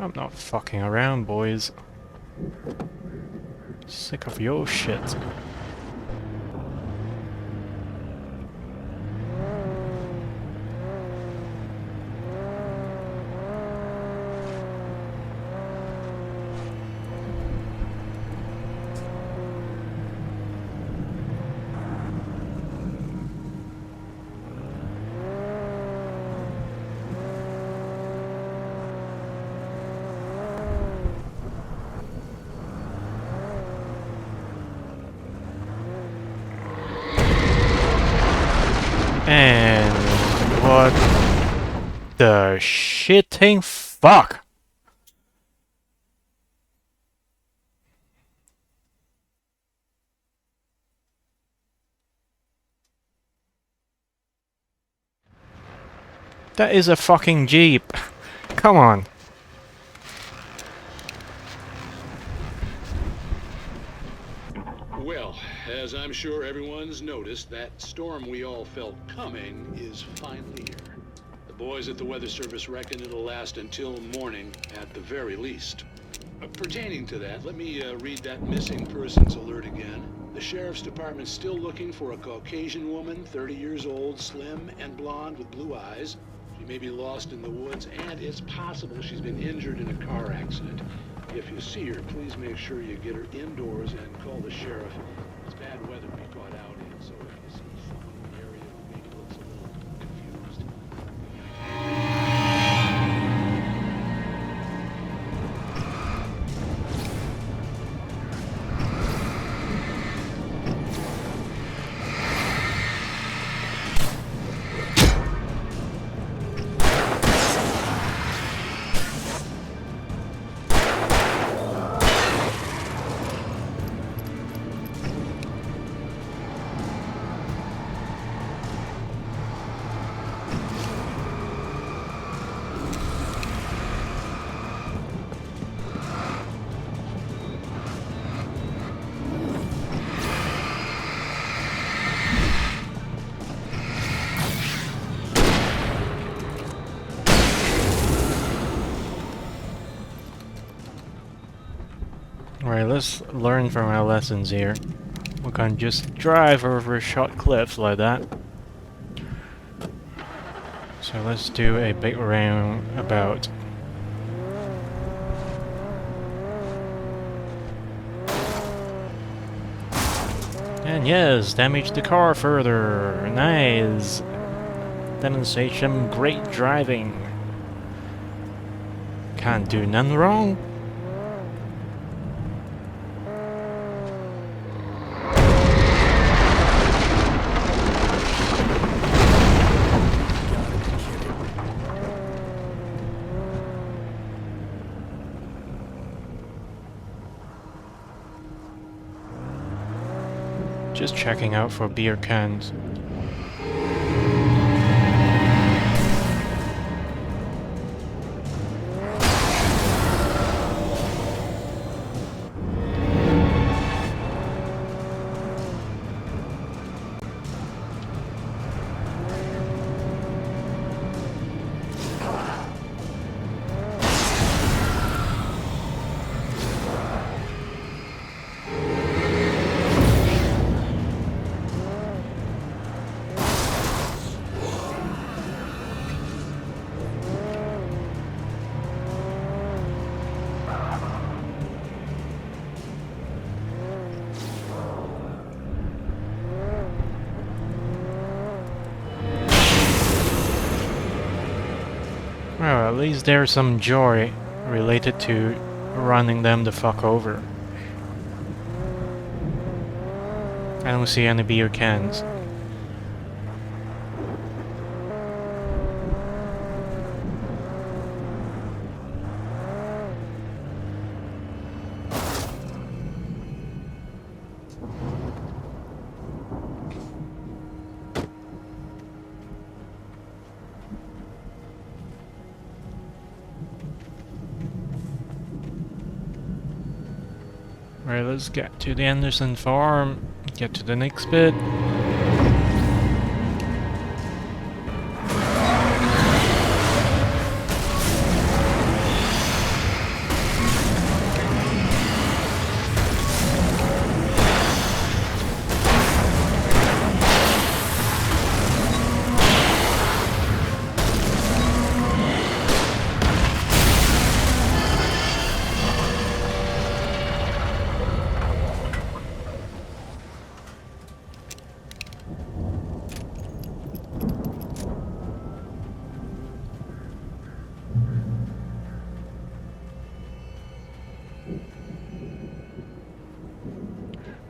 I'm not fucking around, boys. Sick of your shit. And what the shitting fuck? That is a fucking Jeep. Come on. Well, as I'm sure everyone's noticed, that storm we all felt coming is finally here. The boys at the Weather Service reckon it'll last until morning at the very least. Pertaining to that, let me read that missing persons alert again. The Sheriff's Department's still looking for a Caucasian woman, 30 years old, slim and blonde with blue eyes. She may be lost in the woods, and it's possible she's been injured in a car accident. If you see her, please make sure you get her indoors and call the sheriff. It's bad weather to be caught out in, so if you see someone in the area who maybe looks a little confused. Alright, let's learn from our lessons here. We can't just drive over short cliffs like that. So let's do a big roundabout. And yes, damage the car further. Nice. Demonstration, great driving. Can't do none wrong. Just checking out for beer cans. Well, at least there's some joy related to running them the fuck over. I don't see any beer cans. Right, let's get to the Anderson farm, get to the next bit.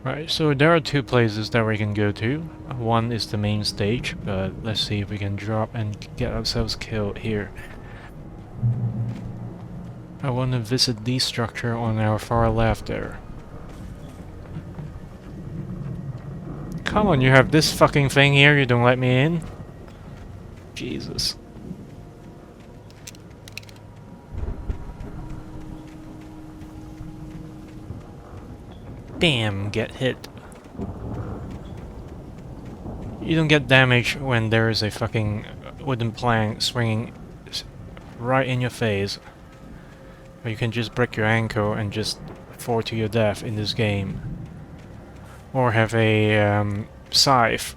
Right, so there are two places that we can go to. One is the main stage, but let's see if we can drop and get ourselves killed here. I want to visit the structure on our far left there. Come on, you have this fucking thing here, you don't let me in? Jesus. Bam, get hit. You don't get damage when there is a fucking wooden plank swinging right in your face. Or you can just break your ankle and just fall to your death in this game. Or have a scythe,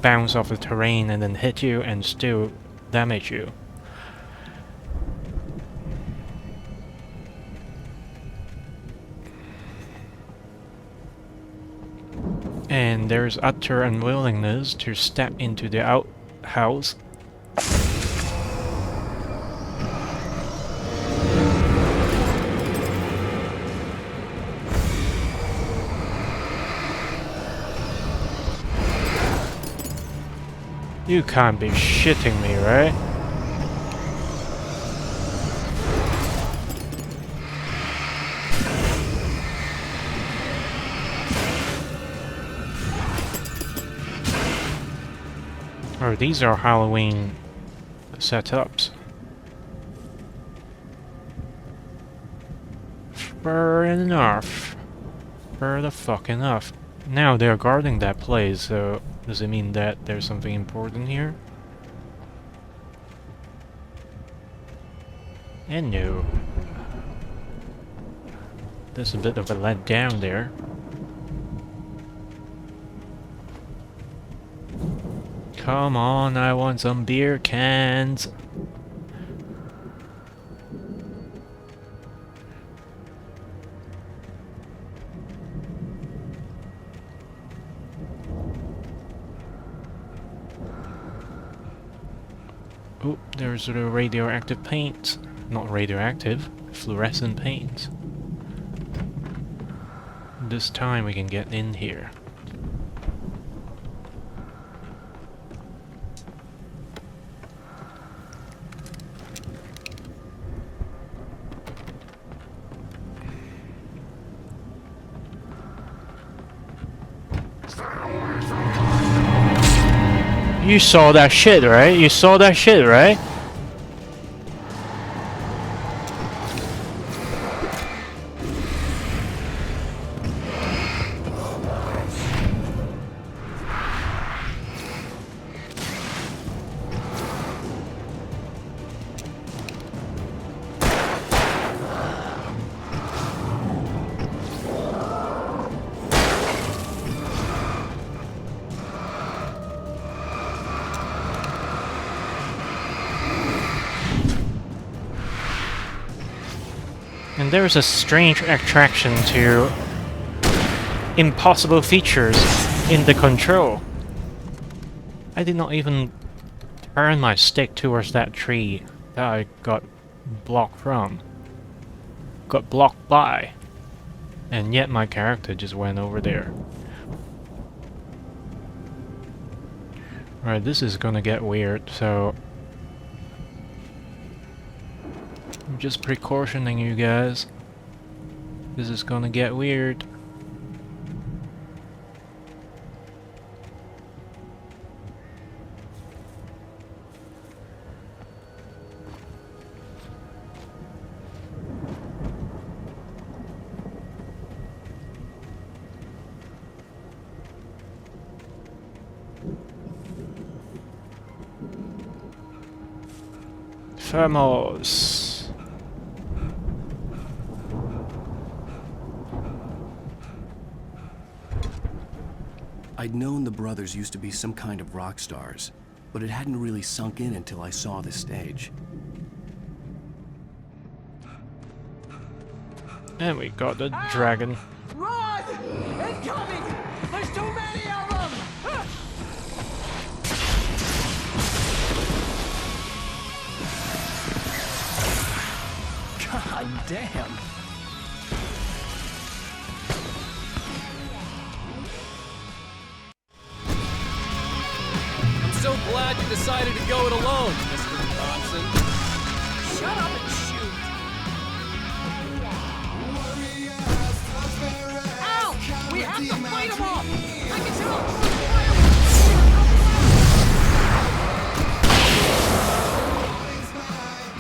bounce off the terrain and then hit you and still damage you. And there's utter unwillingness to step into the outhouse. You can't be shitting me, right? Oh, these are Halloween setups. Fair enough. Fair the fuck enough. Now they're guarding that place, so does it mean that there's something important here? And no. There's a bit of a letdown there. Come on, I want some beer cans. Oh, there's a radioactive paint. Not radioactive, fluorescent paint. This time we can get in here. You saw that shit, right? You saw that shit, right? And there's a strange attraction to impossible features in the control. I did not even turn my stick towards that tree that I got blocked from. Got blocked by. And yet my character just went over there. Alright, this is gonna get weird, so I'm just precautioning you guys. This is gonna get weird. Vamos. I'd known the brothers used to be some kind of rock stars, but it hadn't really sunk in until I saw the stage. And we got the dragon. Run! Incoming! There's too many of them! God damn. I'm so glad you decided to go it alone, Mr. Johnson. Shut up and shoot! Ow! We have to fight them off! I can tell!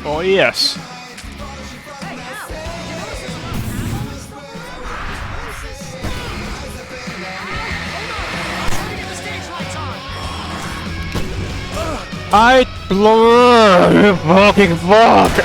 Oh yes. I blow fucking fuck.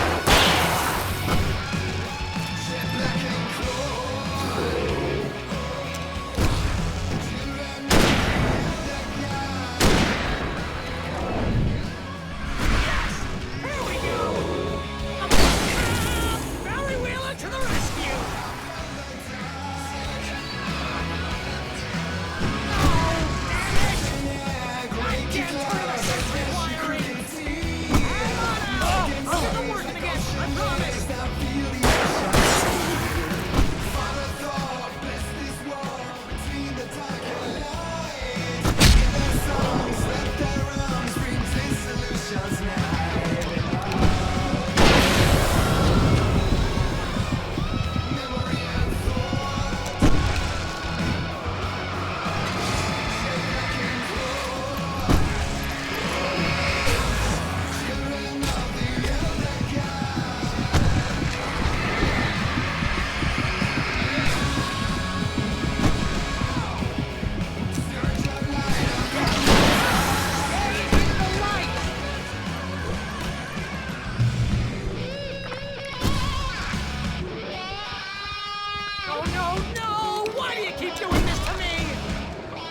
Oh no, no! Why do you keep doing this to me?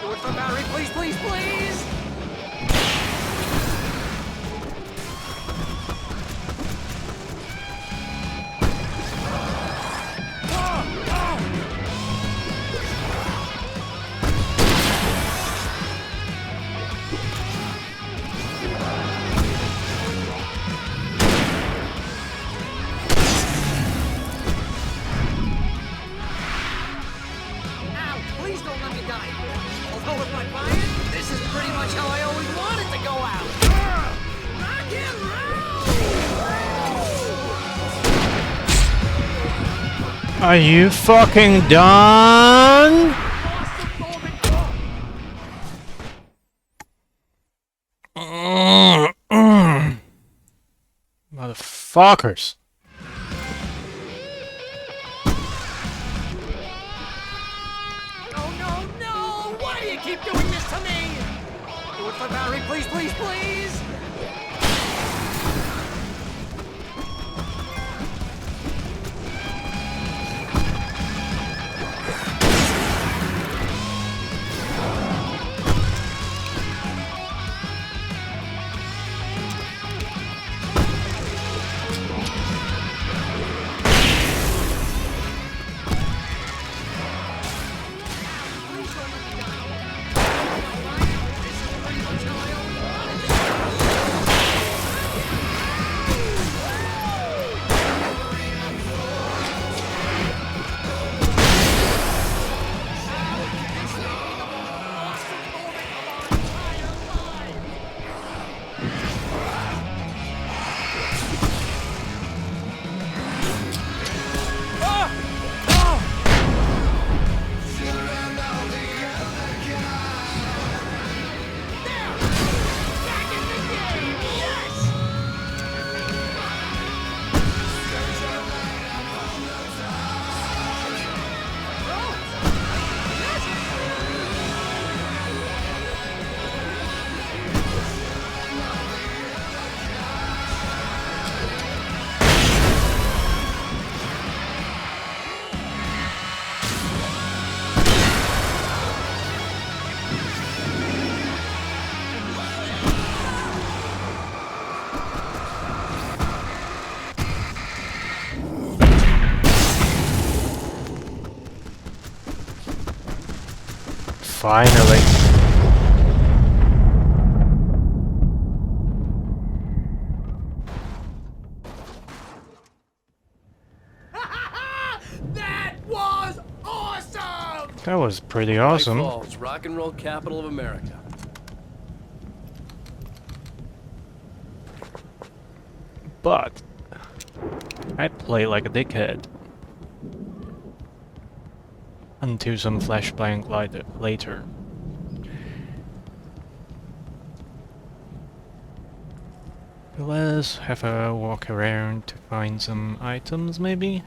Do it for Barry, please, please, please! Please don't let me die. Although with my fire, this is pretty much how I always wanted to go out. Rock and roll! Are you fucking done? Motherfuckers. Oh no, no! Why do you keep doing this to me? Do it for Barry, please, please, please! Finally. That was awesome! That was pretty awesome. Great Falls, rock and roll capital of America. But I play like a dickhead. Until some flashbang later. Let's have a walk around to find some items, maybe?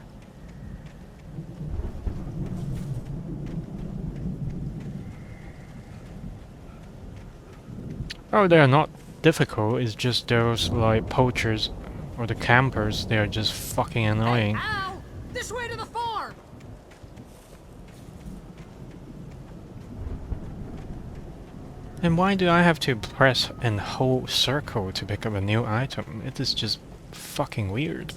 Oh, they're not difficult, it's just those, like, poachers or the campers, they are just fucking annoying. Ow! This way to the farm! And why do I have to press and hold circle to pick up a new item? It is just fucking weird.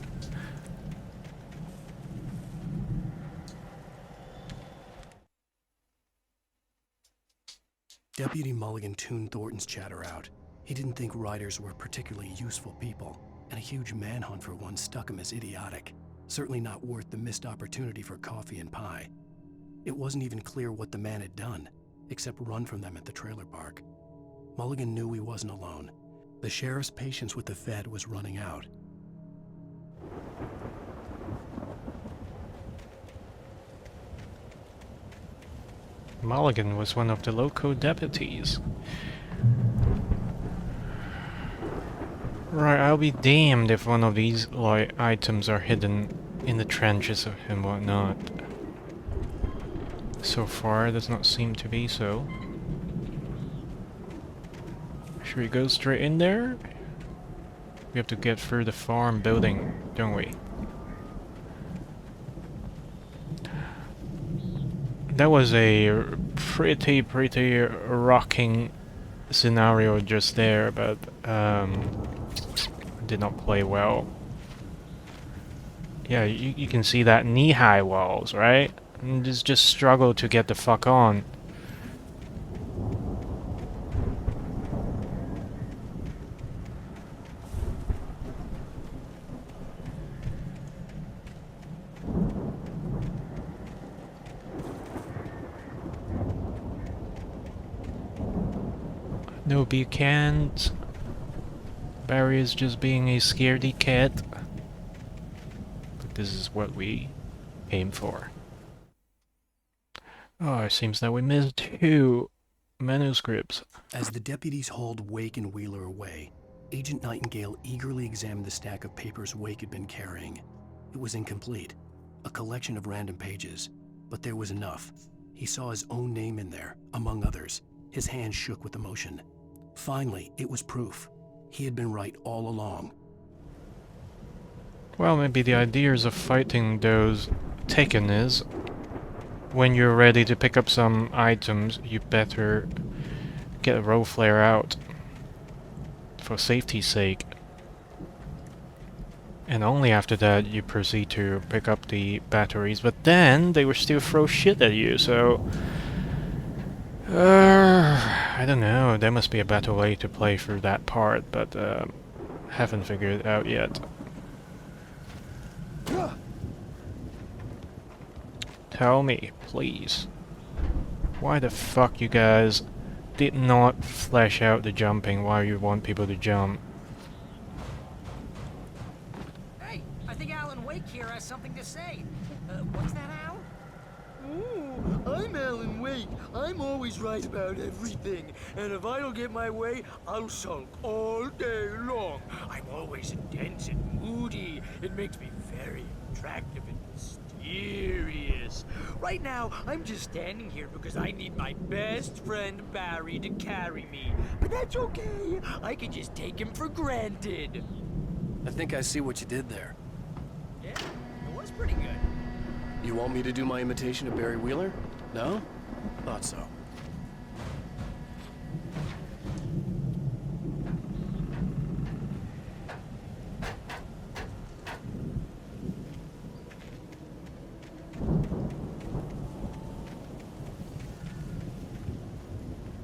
Deputy Mulligan tuned Thornton's chatter out. He didn't think riders were particularly useful people, and a huge manhunt for one stuck him as idiotic. Certainly not worth the missed opportunity for coffee and pie. It wasn't even clear what the man had done, except run from them at the trailer park. Mulligan knew he wasn't alone. The sheriff's patience with the Fed was running out. Mulligan was one of the local deputies. Right, I'll be damned if one of these, like, items are hidden in the trenches and whatnot. So far, it does not seem to be so. Should we go straight in there? We have to get through the farm building, don't we? That was a pretty rocking scenario just there, but did not play well. Yeah, you can see that knee-high walls, right? And just struggle to get the fuck on. No, you can't. Barry is just being a scaredy cat. But this is what we aim for. Oh, it seems that we missed 2 manuscripts. As the deputies hauled Wake and Wheeler away, Agent Nightingale eagerly examined the stack of papers Wake had been carrying. It was incomplete, a collection of random pages, but there was enough. He saw his own name in there, among others. His hands shook with emotion. Finally, it was proof. He had been right all along. Well, maybe the ideas of fighting those Taken is, when you're ready to pick up some items, you better get a row flare out. For safety's sake. And only after that you proceed to pick up the batteries, but then they will still throw shit at you, so... I don't know, there must be a better way to play through that part, but haven't figured it out yet. Tell me, please, why the fuck you guys did not flesh out the jumping, why you want people to jump? Hey, I think Alan Wake here has something to say. What's that, Al? Ooh, I'm Alan Wake. I'm always right about everything. And if I don't get my way, I'll sulk all day long. I'm always intense and moody. It makes me very attractive and mysterious. Right now, I'm just standing here because I need my best friend Barry to carry me. But that's okay. I can just take him for granted. I think I see what you did there. Yeah, it was pretty good. You want me to do my imitation of Barry Wheeler? No? Thought so.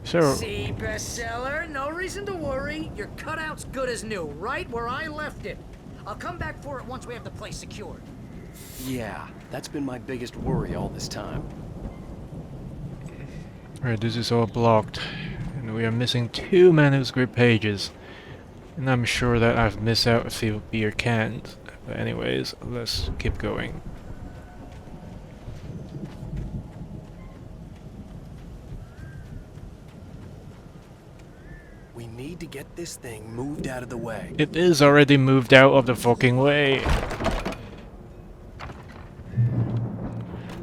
So, See, bestseller, no reason to worry. Your cutout's good as new, right where I left it. I'll come back for it once we have the place secured. Yeah, that's been my biggest worry all this time. alright, this is all blocked, and we are missing 2 manuscript pages. And I'm sure that I've missed out a few beer cans. But anyways, let's keep going. We need to get this thing moved out of the way. It is already moved out of the fucking way.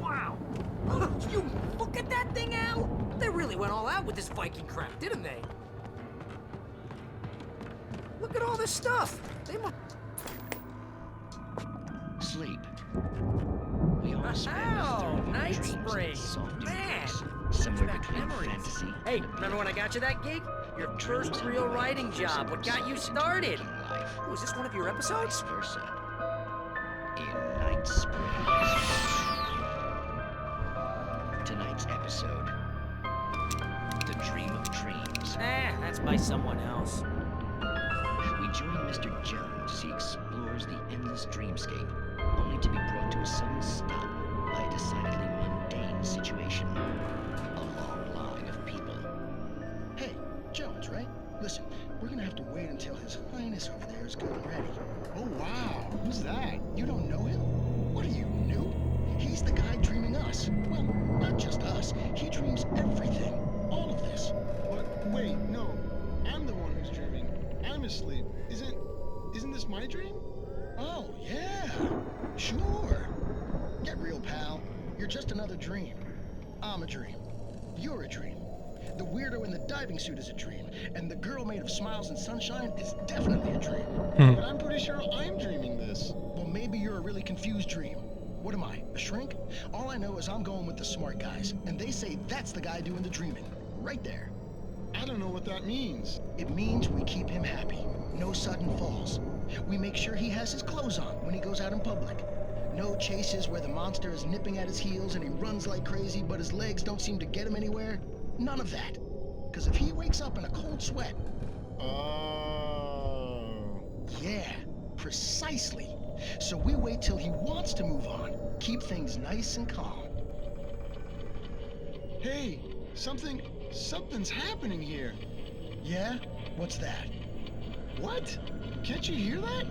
Wow! You look at that thing, Al! They really went all out with this Viking crap, didn't they? Look at all this stuff! They must... Sleep. We all spend night dreams spring! in soft Man! somewhere Back between memories. fantasy. Hey, remember when I got you that gig? Your first real writing job, what got you started? Was this one of your episodes? Versa. In Night Springs. Tonight's episode. The Dream of Dreams. That's by someone else. We join Mr. Jones as he explores the endless dreamscape, only to be brought to a sudden stop by a decidedly mundane situation. A long line of people. Hey, Jones, right? Listen, we're gonna have to wait until His Highness over there is good and ready. Oh, wow. Who's that? You don't know him? What are you, new? He's the guy dreaming us. Well, not just us. He dreams everything. All of this. But wait, no. I'm the one who's dreaming. I'm asleep. Isn't this my dream? Oh, yeah. Sure. Get real, pal. You're just another dream. I'm a dream. You're a dream. The weirdo in the diving suit is a dream, and the girl made of smiles and sunshine is definitely a dream. But I'm pretty sure I'm dreaming this. Well, maybe you're a really confused dream. What am I, a shrink? All I know is I'm going with the smart guys, and they say that's the guy doing the dreaming. Right there. I don't know what that means. It means we keep him happy. No sudden falls. We make sure he has his clothes on when he goes out in public. No chases where the monster is nipping at his heels and he runs like crazy, but his legs don't seem to get him anywhere. None of that. Because if he wakes up in a cold sweat... Oh. Yeah, precisely. So we wait till he wants to move on. Keep things nice and calm. Hey, something's happening here. Yeah? What's that? What? Can't you hear that?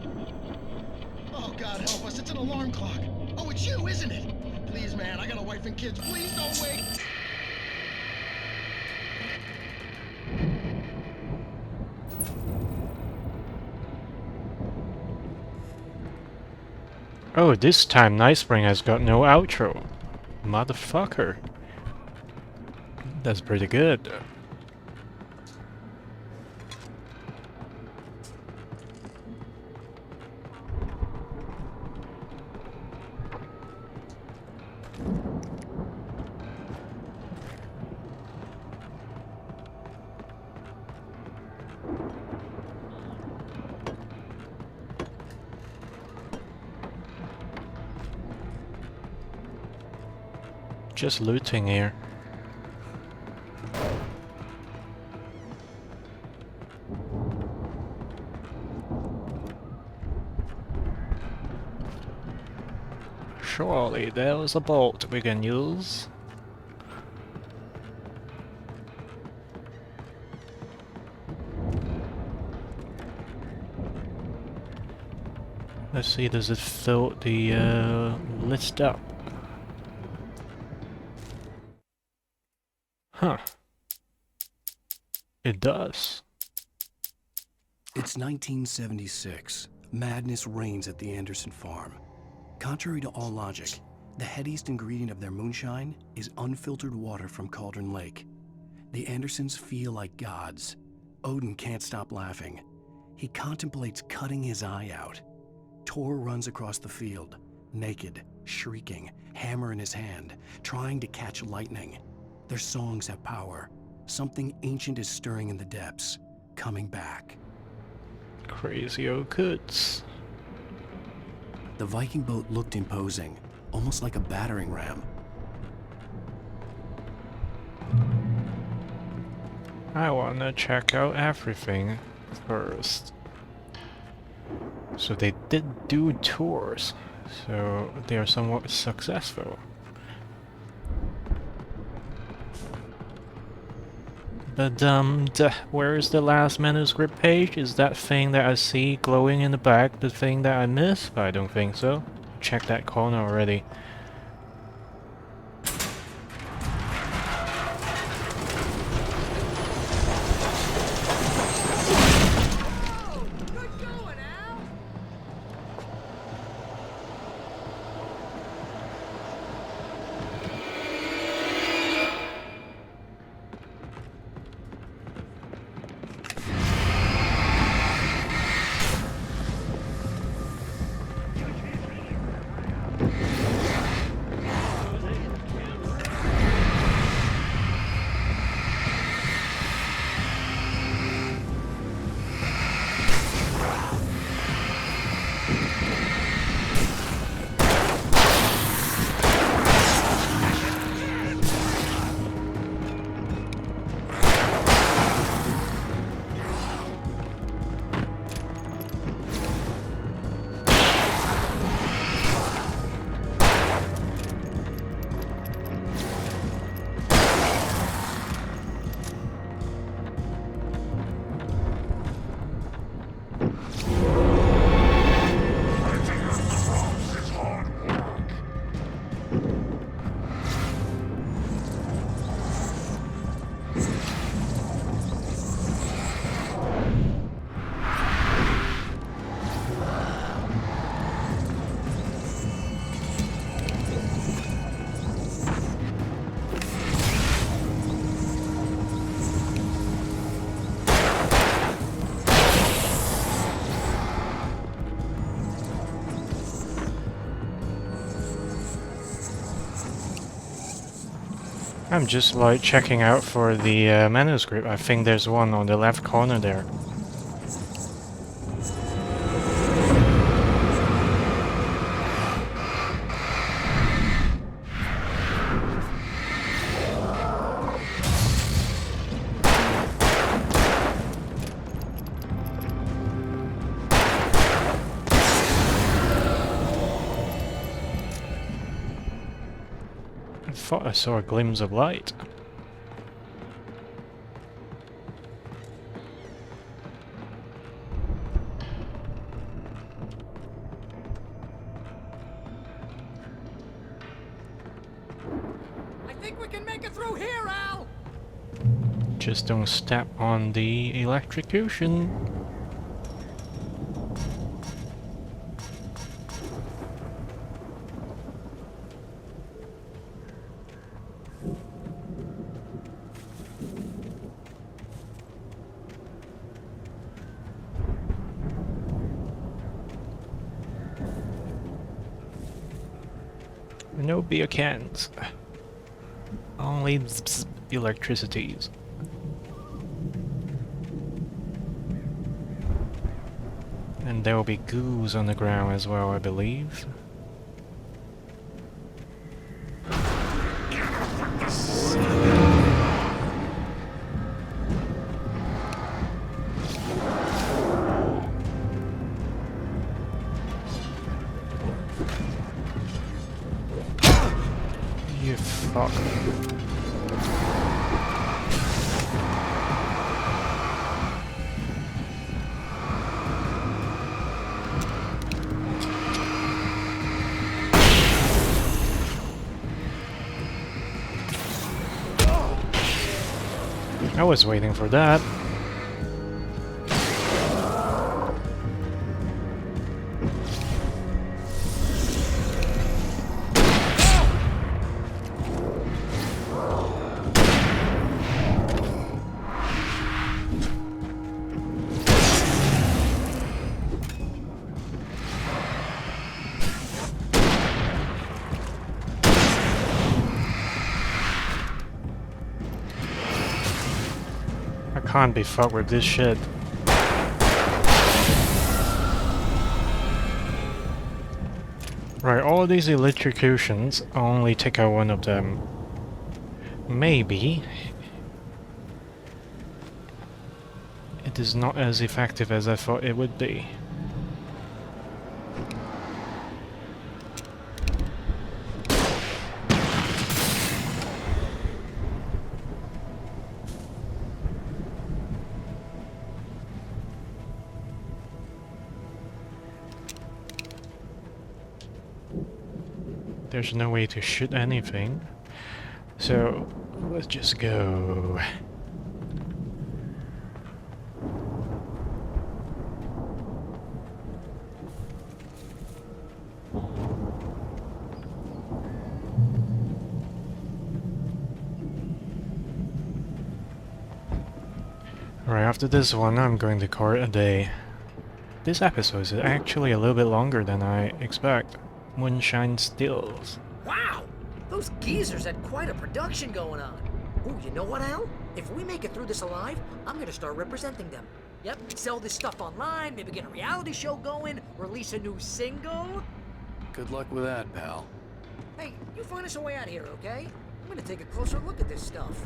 Oh, God help us, it's an alarm clock. Oh, it's you, isn't it? Please, man, I got a wife and kids. Please don't wake. Oh, this time Nightspring has got no outro. Motherfucker. That's pretty good. Just looting here. Surely there was a bolt we can use. Let's see, does it fill the list up? Huh. It does. It's 1976. Madness reigns at the Anderson farm. Contrary to all logic, the headiest ingredient of their moonshine is unfiltered water from Cauldron Lake. The Andersons feel like gods. Odin can't stop laughing. He contemplates cutting his eye out. Tor runs across the field, naked, shrieking, hammer in his hand, trying to catch lightning. Their songs have power. Something ancient is stirring in the depths, coming back. Crazy Okuts. The Viking boat looked imposing, almost like a battering ram. I wanna check out everything first. So they did do tours, so they are somewhat successful. But where is the last manuscript page? Is that thing that I see glowing in the back the thing that I missed? I don't think so. Check that corner already. I'm just like checking out for the manuscript. I think there's one on the left corner there. I thought I saw a glimpse of light. I think we can make it through here, Al! Just don't step on the electrocution. No beer cans. Only electricities. And there will be goos on the ground as well, I believe. You fuck. I was waiting for that. I can't be fucked with this shit. Right, all of these electrocutions, I'll only take out one of them. Maybe it is not as effective as I thought it would be. There's no way to shoot anything, so let's just go. Alright, after this one, I'm going to call it a day. This episode is actually a little bit longer than I expect. Moonshine Stills. Wow! Those geezers had quite a production going on. Ooh, you know what, Al? If we make it through this alive, I'm gonna start representing them. Yep, sell this stuff online, maybe get a reality show going, release a new single. Good luck with that, pal. Hey, you find us a way out of here, okay? I'm gonna take a closer look at this stuff.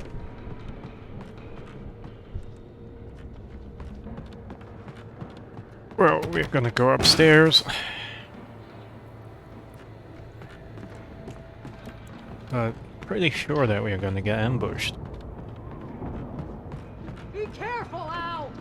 Well, we're gonna go upstairs. But pretty sure that we're gonna get ambushed. Be careful, Al!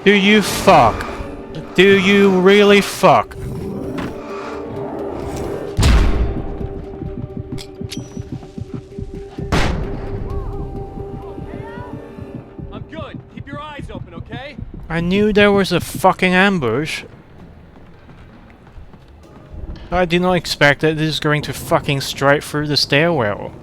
Do you fuck? Do you really fuck? I knew there was a fucking ambush. I did not expect that this is going to fucking strike through the stairwell.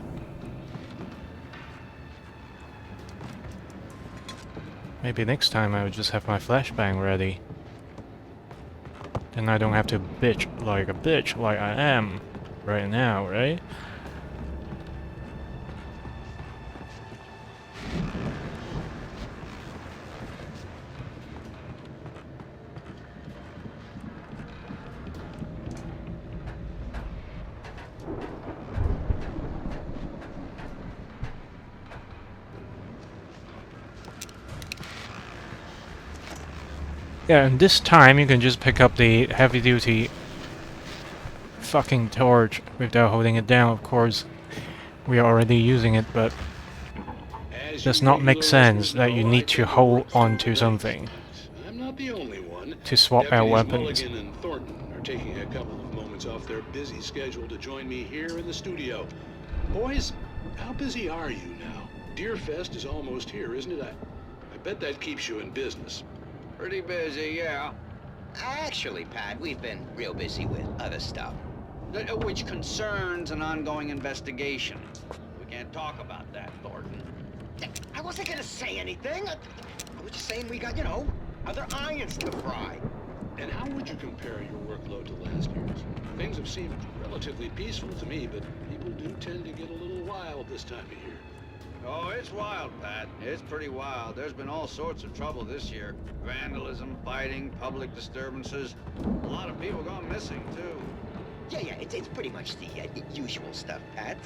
Maybe next time I would just have my flashbang ready. Then I don't have to bitch like a bitch like I am right now, right? Yeah, and this time you can just pick up the heavy-duty fucking torch without holding it down, of course. We are already using it, but it does not make sense that you need to hold on to something I'm not the only one. to swap out Deputies weapons. Mulligan and Thornton are taking a couple of moments off their busy schedule to join me here in the studio. Boys, how busy are you now? Deerfest is almost here, isn't it? I bet that keeps you in business. Pretty busy, yeah. Actually, Pat, we've been real busy with other stuff, which concerns an ongoing investigation. We can't talk about that, Thornton. I wasn't gonna say anything. I was just saying we got, other irons to fry. And how would you compare your workload to last year's? Things have seemed relatively peaceful to me, but people do tend to get a little wild this time of year. Oh, it's wild, Pat. It's pretty wild. There's been all sorts of trouble this year. Vandalism, fighting, public disturbances. A lot of people gone missing, too. Yeah, it's pretty much the usual stuff, Pat.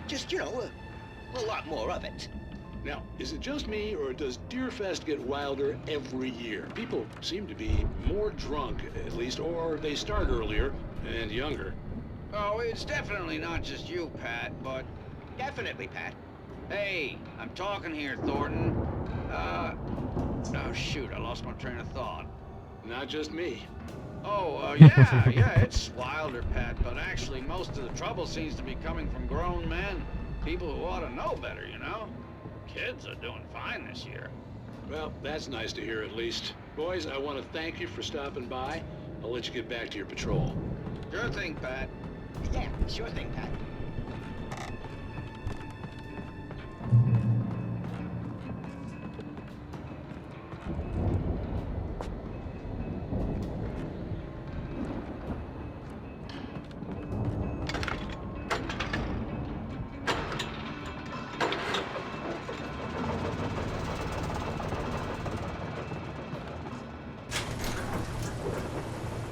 Just, a lot more of it. Now, is it just me, or does Deerfest get wilder every year? People seem to be more drunk, at least, or they start earlier and younger. Oh, it's definitely not just you, Pat, but... Definitely, Pat. Hey, I'm talking here, Thornton. Oh, shoot, I lost my train of thought. Not just me. Oh, yeah, it's wilder, Pat, but actually most of the trouble seems to be coming from grown men. People who ought to know better, Kids are doing fine this year. Well, that's nice to hear at least. Boys, I want to thank you for stopping by. I'll let you get back to your patrol. Sure thing, Pat. Yeah, sure thing, Pat.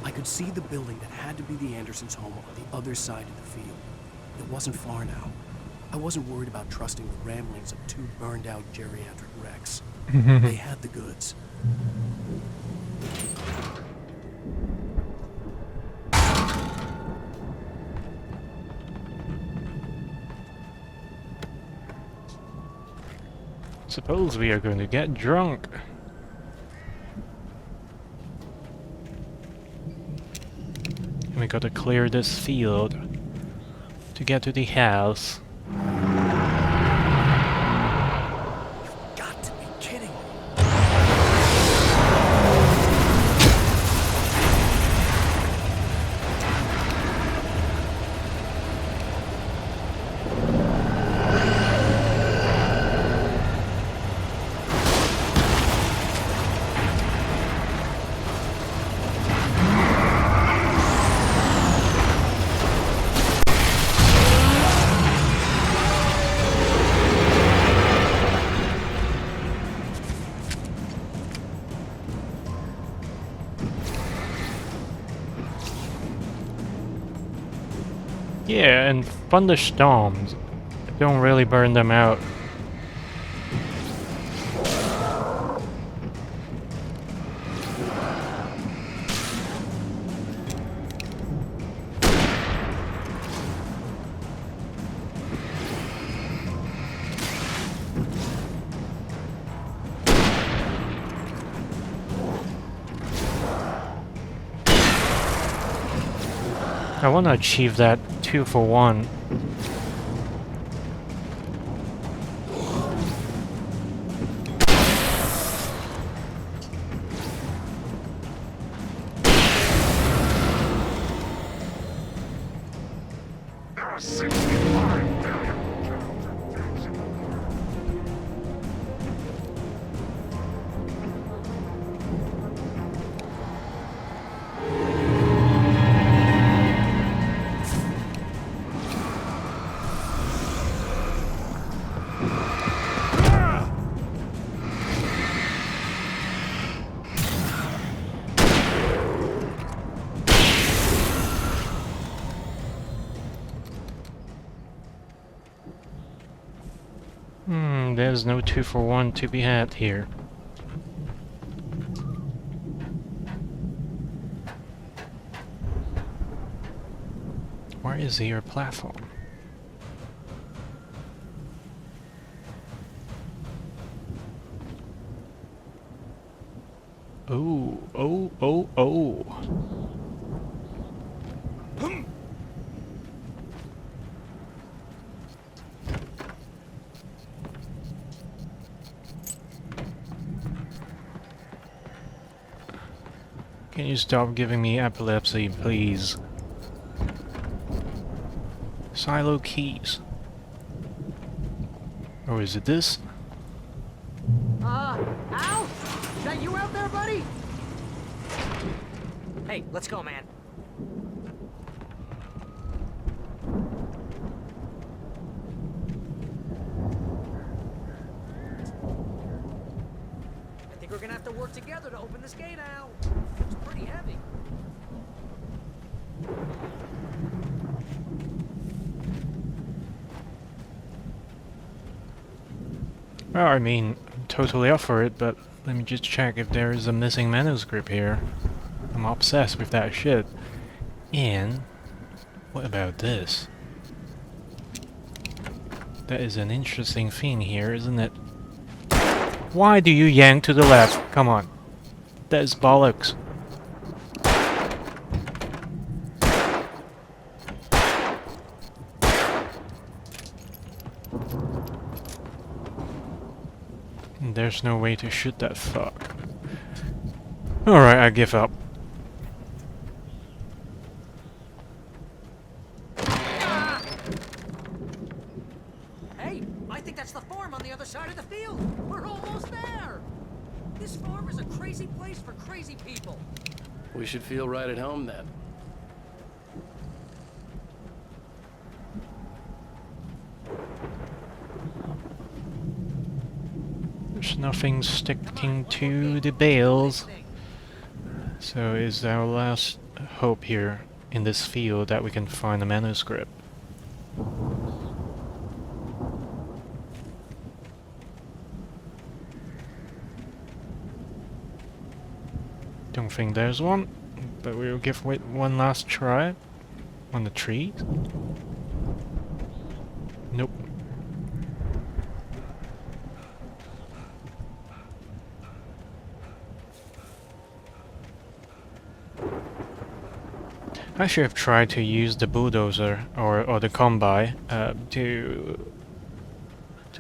I could see the building that had to be the Andersons' home on the other side of the field. It wasn't far now. I wasn't worried about trusting the ramblings of two burned-out geriatric wrecks. They had the goods. Suppose we are going to get drunk. And we gotta clear this field to get to the house. Got to be kidding me. Yeah, and thunderstorms don't really burn them out. I want to achieve that 2-for-1. There's no 2-for-1 to be had here. Where is your platform? Oh. Can you stop giving me epilepsy, please? Silo keys. Or is it this? Al? Is that you out there, buddy? Hey, let's go, man. I think we're gonna have to work together to open this gate, Al. It's pretty heavy. Well, I mean, I'm totally up for it, but let me just check if there is a missing manuscript here. I'm obsessed with that shit. And what about this? That is an interesting thing here, isn't it? Why do you yank to the left? Come on. That is bollocks. There's no way to shoot that fuck. Alright, I give up. Hey, I think that's the farm on the other side of the field. We're almost there. This farm is a crazy place for crazy people. We should feel right at home then. There's nothing sticking to the bales. So is our last hope here in this field that we can find a manuscript. Don't think there's one, but we'll give it one last try on the trees. Nope. I should have tried to use the bulldozer or the combi to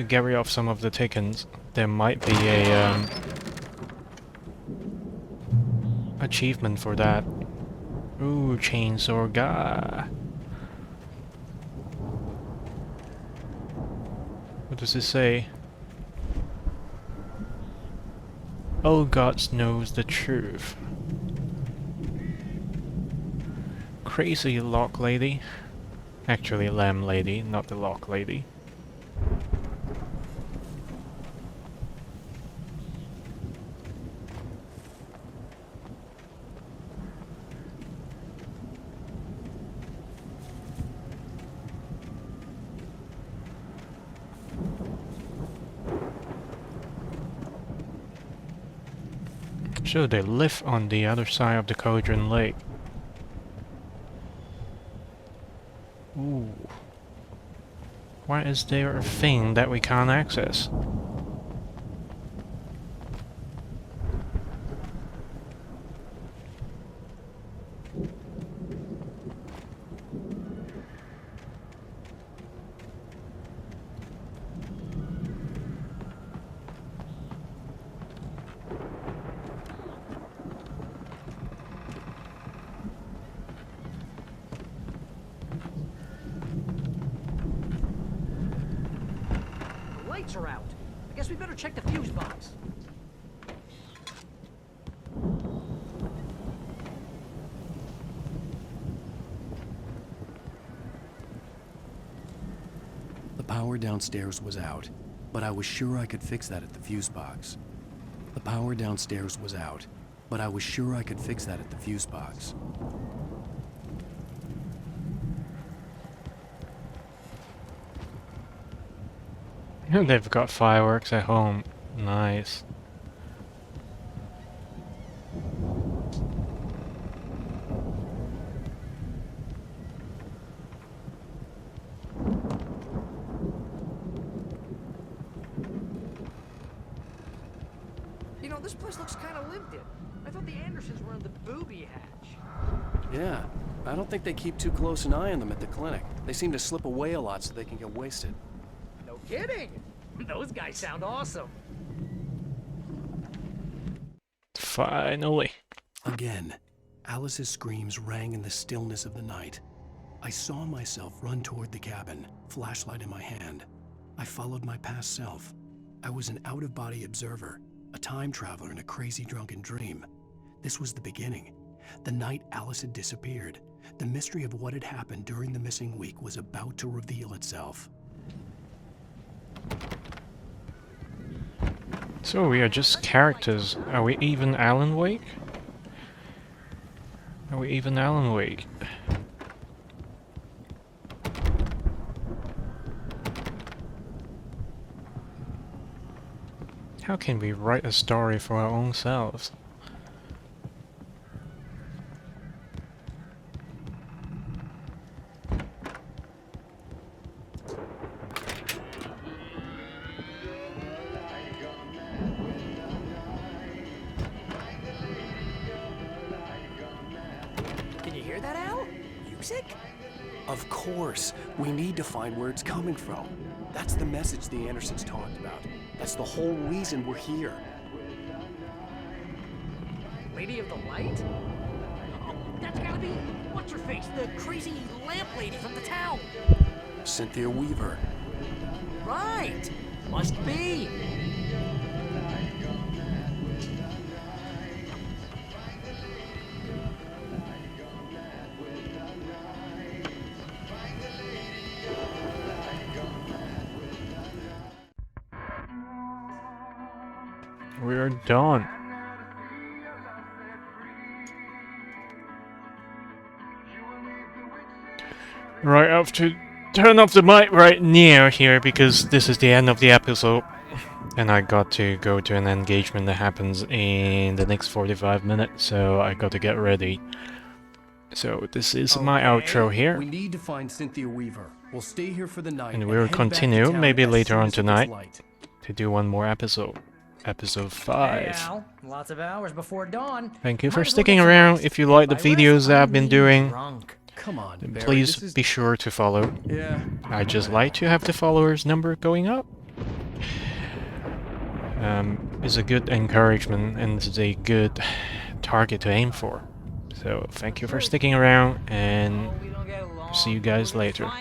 carry off some of the tickets. There might be a achievement for that. Ooh, chainsaw guy. What does it say? Oh, God knows the truth. Crazy lock lady. Actually, lamb lady, not the lock lady. So they live on the other side of the Cauldron Lake. Ooh. Why is there a thing that we can't access? Are out. I guess we better check the fuse box. The power downstairs was out, but I was sure I could fix that at the fuse box. The power downstairs was out, but I was sure I could fix that at the fuse box. They've got fireworks at home. Nice. You know, this place looks kind of lived in. I thought the Andersons were in the booby hatch. Yeah, I don't think they keep too close an eye on them at the clinic. They seem to slip away a lot so they can get wasted. No kidding. Those guys sound awesome. Finally. Again, Alice's screams rang in the stillness of the night. I saw myself run toward the cabin, flashlight in my hand. I followed my past self. I was an out-of-body observer, a time traveler in a crazy drunken dream. This was the beginning. The night Alice had disappeared. The mystery of what had happened during the missing week was about to reveal itself. So we are just characters. Are we even Alan Wake? Are we even Alan Wake? How can we write a story for our own selves? Can you hear that, Al? Music? Of course, we need to find where it's coming from. That's the message the Andersons talked about. That's the whole reason we're here. Lady of the Light? Oh, that's gotta be what's-her-face, the crazy lamp lady from the town. Cynthia Weaver. Right. Must be. We're done. Right, I have to turn off the mic right near here because this is the end of the episode. And I got to go to an engagement that happens in the next 45 minutes, so I got to get ready. So this is my outro here. We need to find Cynthia Weaver. We'll stay here for the night. And we'll continue, maybe later on tonight, to do one more episode. Episode 5. Hey, Al. Lots of hours before dawn. Thank you for Might as well sticking get some around. rest. If you like the By videos rest, that I I've been mean doing, drunk. Come on, then Barry, please this is... be sure to follow. Yeah. I just like to have the followers number going up. Is a good encouragement and is a good target to aim for. So thank you for sticking around and see you guys later.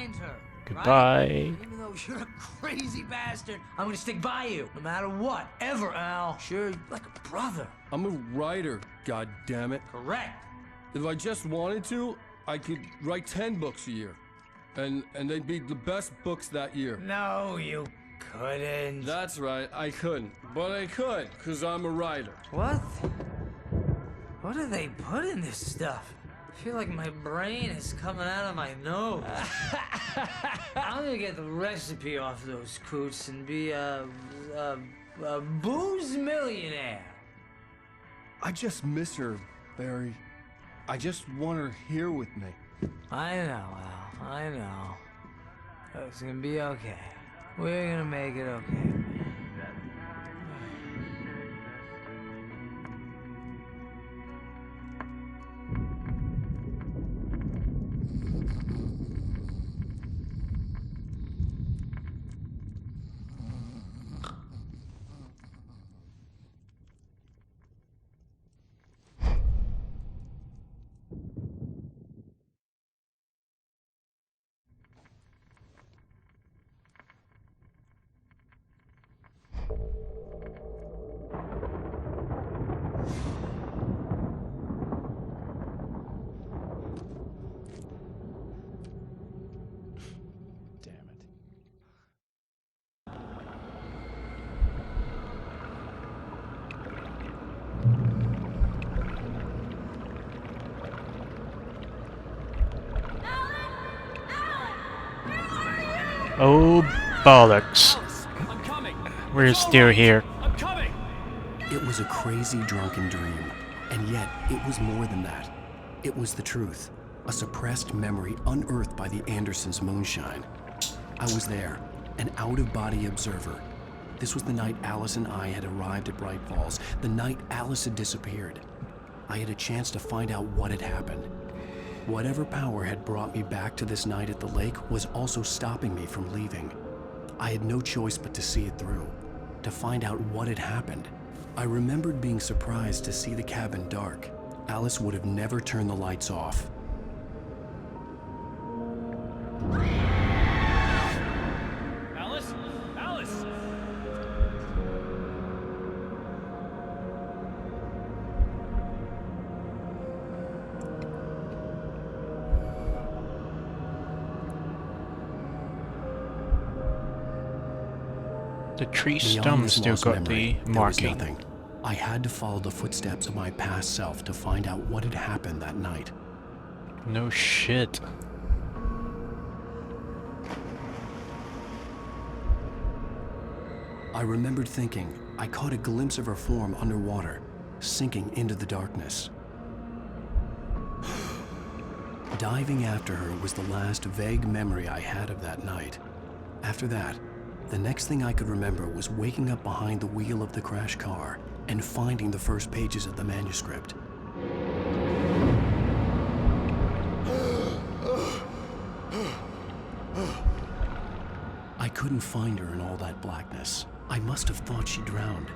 Goodbye. Even though you're a crazy bastard, I'm gonna stick by you, no matter what, ever, Al. Sure, like a brother. I'm a writer, goddammit. Correct. If I just wanted to, I could write 10 books a year. And they'd be the best books that year. No, you couldn't. That's right, I couldn't. But I could, because I'm a writer. What? What do they put in this stuff? I feel like my brain is coming out of my nose. I'm gonna get the recipe off those coots and be a booze millionaire. I just miss her, Barry. I just want her here with me. I know, Al. I know. It's gonna be okay. We're gonna make it okay. Oh, bollocks. We're still here. I'm coming! It was a crazy drunken dream, and yet it was more than that. It was the truth, a suppressed memory unearthed by the Andersons' moonshine. I was there, an out-of-body observer. This was the night Alice and I had arrived at Bright Falls, the night Alice had disappeared. I had a chance to find out what had happened. Whatever power had brought me back to this night at the lake was also stopping me from leaving. I had no choice but to see it through, to find out what had happened. I remembered being surprised to see the cabin dark. Alice would have never turned the lights off. Alice? Alice! The tree Beyond stump this still lost got memory, the there was marking. nothing. I had to follow the footsteps of my past self to find out what had happened that night. No shit. I remembered thinking I caught a glimpse of her form underwater, sinking into the darkness. Diving after her was the last vague memory I had of that night. After that, the next thing I could remember was waking up behind the wheel of the crashed car and finding the first pages of the manuscript. I couldn't find her in all that blackness. I must have thought she drowned.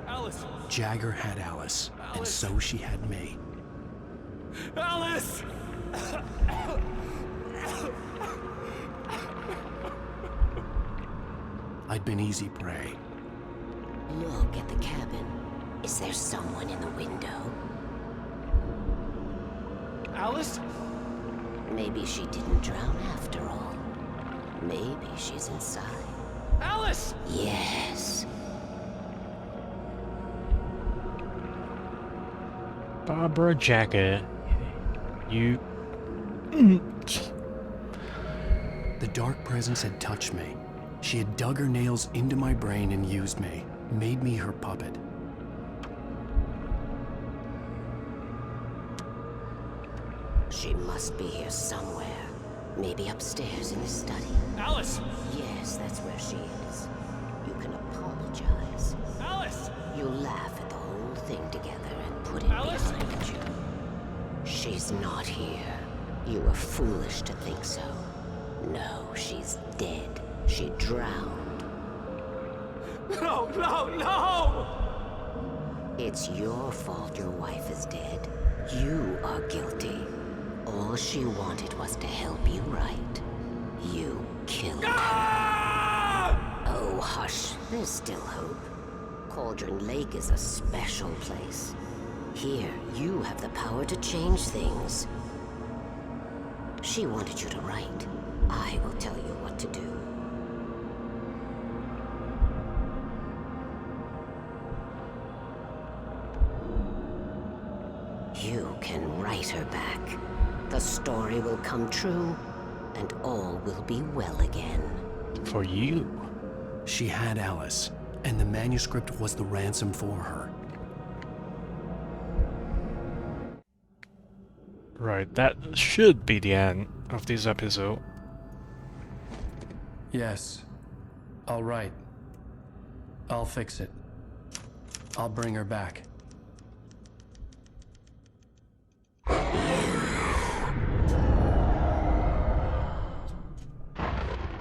Alice! Jagger had Alice, and so she had me. Alice! I'd been easy prey. Look at the cabin. Is there someone in the window? Alice? Maybe she didn't drown after all. Maybe she's inside. Alice! Yes. Barbara Jagger, you... The dark presence had touched me. She had dug her nails into my brain and used me, made me her puppet. She must be here somewhere. Maybe upstairs in the study. Alice! Yes, that's where she is. You can apologize. Alice! You'll laugh at the whole thing together and put it behind you. She's not here. You were foolish to think so. No, she's dead. She drowned. No, no, no! It's your fault your wife is dead. You are guilty. All she wanted was to help you right. You killed her. Oh, hush. There's still hope. Cauldron Lake is a special place. Here, you have the power to change things. She wanted you to write. I will tell you what to do. You can write her back. The story will come true, and all will be well again. For you. She had Alice, and the manuscript was the ransom for her. Right, that should be the end of this episode. Yes. I'll write. I'll fix it. I'll bring her back.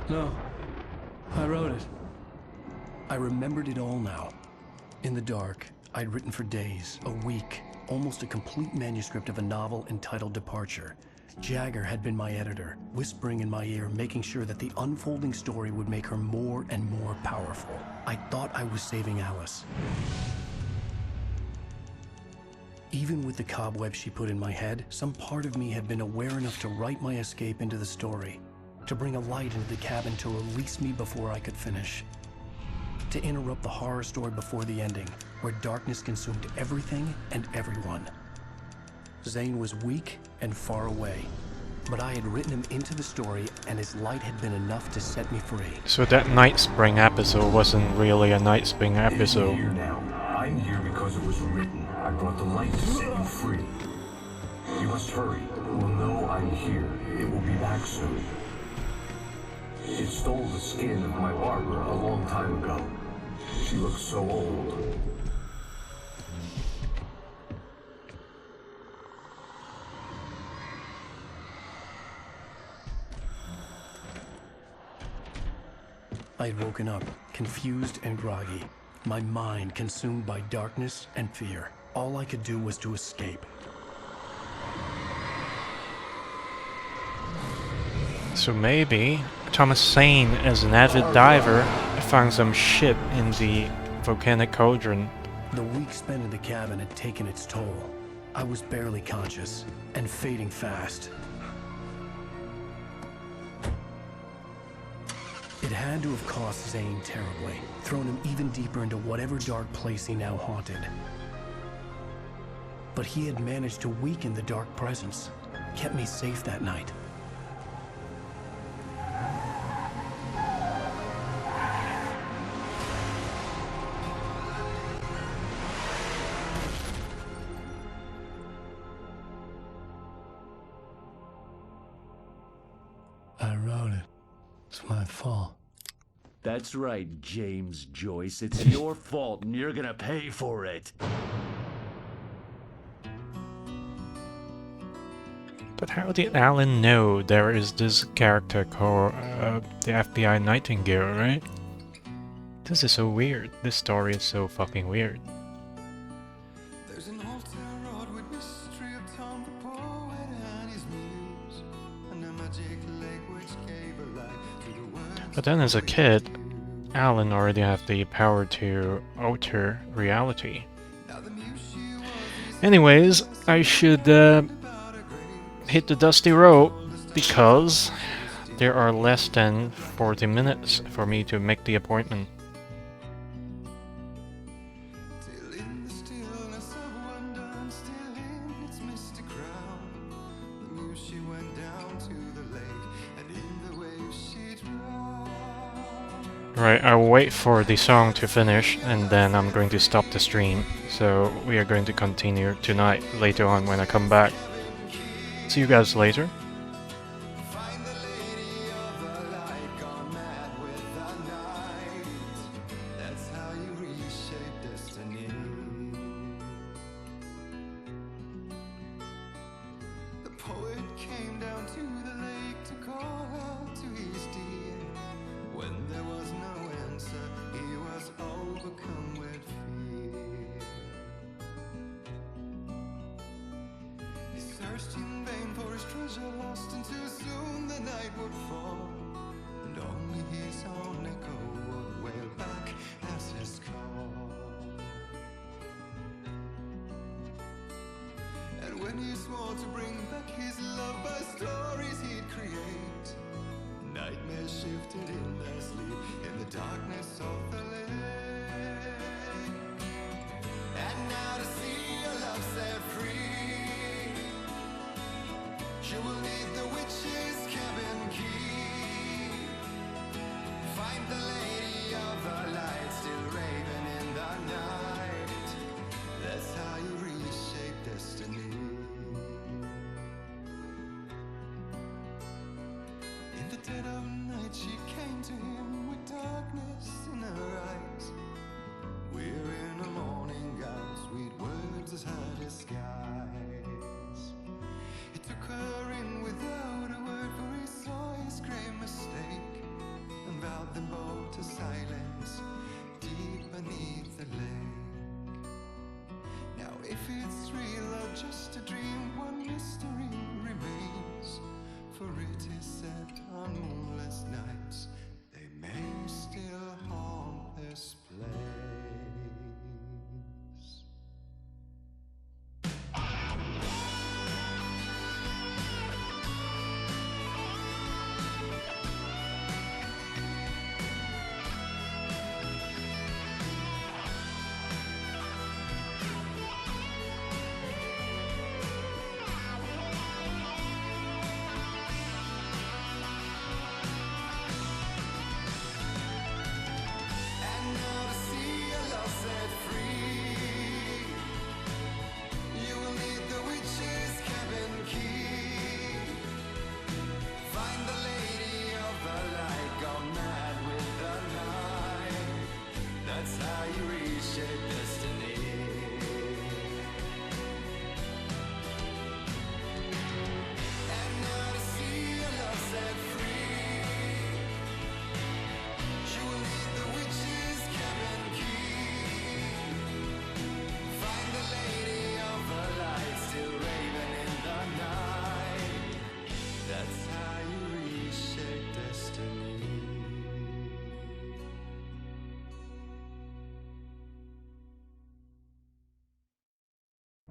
No. I wrote it. I remembered it all now. In the dark, I'd written for days, a week, almost a complete manuscript of a novel entitled Departure. Jagger had been my editor, whispering in my ear, making sure that the unfolding story would make her more and more powerful. I thought I was saving Alice. Even with the cobwebs she put in my head, some part of me had been aware enough to write my escape into the story, to bring a light into the cabin to release me before I could finish, to interrupt the horror story before the ending, where darkness consumed everything and everyone. Zane was weak and far away, but I had written him into the story and his light had been enough to set me free. So that Night Spring episode wasn't really a Night Spring episode. Here now. I'm here because it was written. I brought the light to set you free. You must hurry. It will know I'm here. It will be back soon. It stole the skin of my Barbara a long time ago. She looks so old. I had woken up, confused and groggy, my mind consumed by darkness and fear. All I could do was to escape. So maybe Thomas Zane, as an avid diver, found some shit in the volcanic cauldron. The week spent in the cabin had taken its toll. I was barely conscious and fading fast. It had to have cost Zane terribly, thrown him even deeper into whatever dark place he now haunted. But he had managed to weaken the dark presence, kept me safe that night. I wrote it. It's my fault. That's right, James Joyce. It's your fault, and you're gonna pay for it. But how did Alan know there is this character called the FBI Nightingale, right? This is so weird. This story is so fucking weird. But then as a kid, Alan already had the power to alter reality. Anyways, I should hit the dusty road because there are less than 40 minutes for me to make the appointment. Right, I'll wait for the song to finish and then I'm going to stop the stream. So we are going to continue tonight, later on when I come back. See you guys later. Skies. It took her in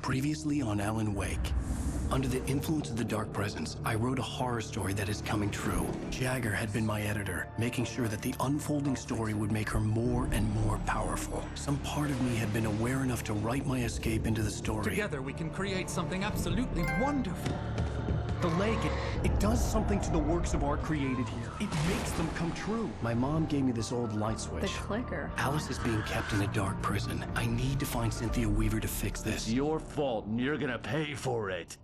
Previously on Alan Wake. Under the influence of the dark presence, I wrote a horror story that is coming true. Jagger had been my editor, making sure that the unfolding story would make her more and more powerful. Some part of me had been aware enough to write my escape into the story. Together we can create something absolutely wonderful. The lake, it does something to the works of art created here. It makes them come true. My mom gave me this old light switch. The clicker. Alice is being kept in a dark prison. I need to find Cynthia Weaver to fix this. It's your fault, and you're gonna pay for it.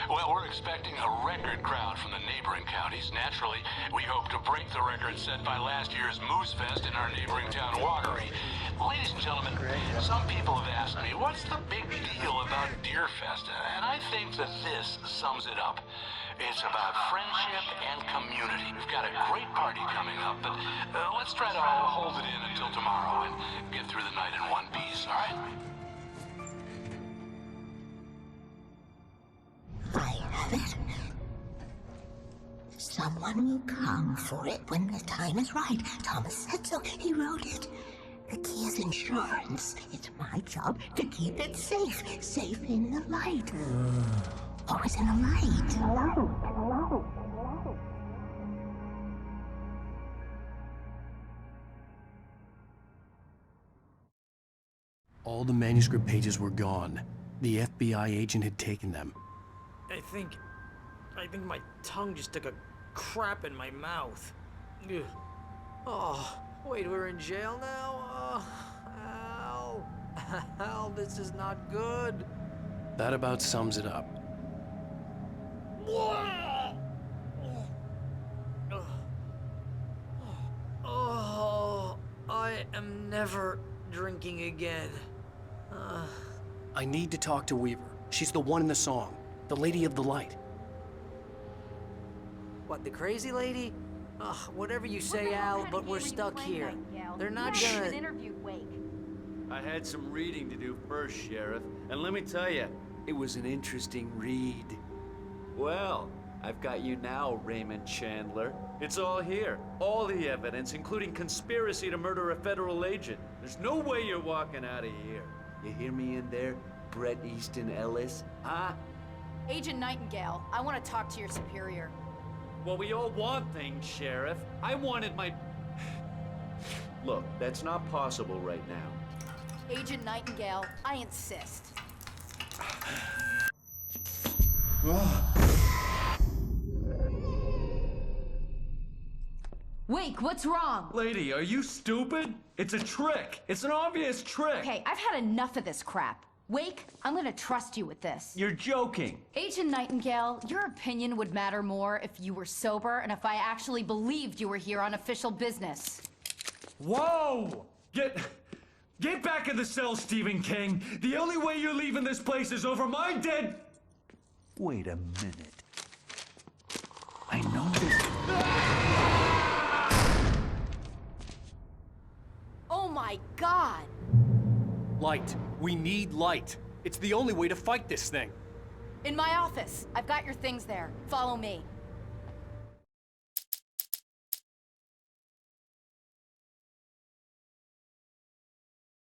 Well, we're expecting a record crowd from the neighboring counties. Naturally, we hope to break the record set by last year's Moose Fest in our neighboring town, Watery. Ladies and gentlemen, some people have asked me, what's the big deal about Deer Fest? And I think that this sums it up. It's about friendship and community. We've got a great party coming up, but let's try to hold it in until tomorrow and get through the night in one piece, all right? I have it. Someone will come for it when the time is right. Thomas said so. He wrote it. The key is insurance. It's my job to keep it safe. Safe in the light. Always in the light. Hello. All the manuscript pages were gone. The FBI agent had taken them. I think my tongue just took a crap in my mouth. Ugh. Oh, wait, we're in jail now? Oh, Al, this is not good. That about sums it up. Oh, I am never drinking again. I need to talk to Weaver. She's the one in the song. The Lady of the Light. What, the crazy lady? Ugh, whatever you say, Al, but we're stuck here. They're not gonna... interviewed Wake. I had some reading to do first, Sheriff, and let me tell you, it was an interesting read. Well, I've got you now, Raymond Chandler. It's all here. All the evidence, including conspiracy to murder a federal agent. There's no way you're walking out of here. You hear me in there, Bret Easton Ellis? Huh? Agent Nightingale, I want to talk to your superior. Well, we all want things, Sheriff. I wanted my... Look, that's not possible right now. Agent Nightingale, I insist. Wake, what's wrong? Lady, are you stupid? It's a trick. It's an obvious trick. Okay, I've had enough of this crap. Wake, I'm gonna trust you with this. You're joking. Agent Nightingale, your opinion would matter more if you were sober and if I actually believed you were here on official business. Whoa! Get back in the cell, Stephen King. The only way you're leaving this place is over my dead... Wait a minute. I know this... Oh my God! Light. We need light. It's the only way to fight this thing. In my office. I've got your things there. Follow me.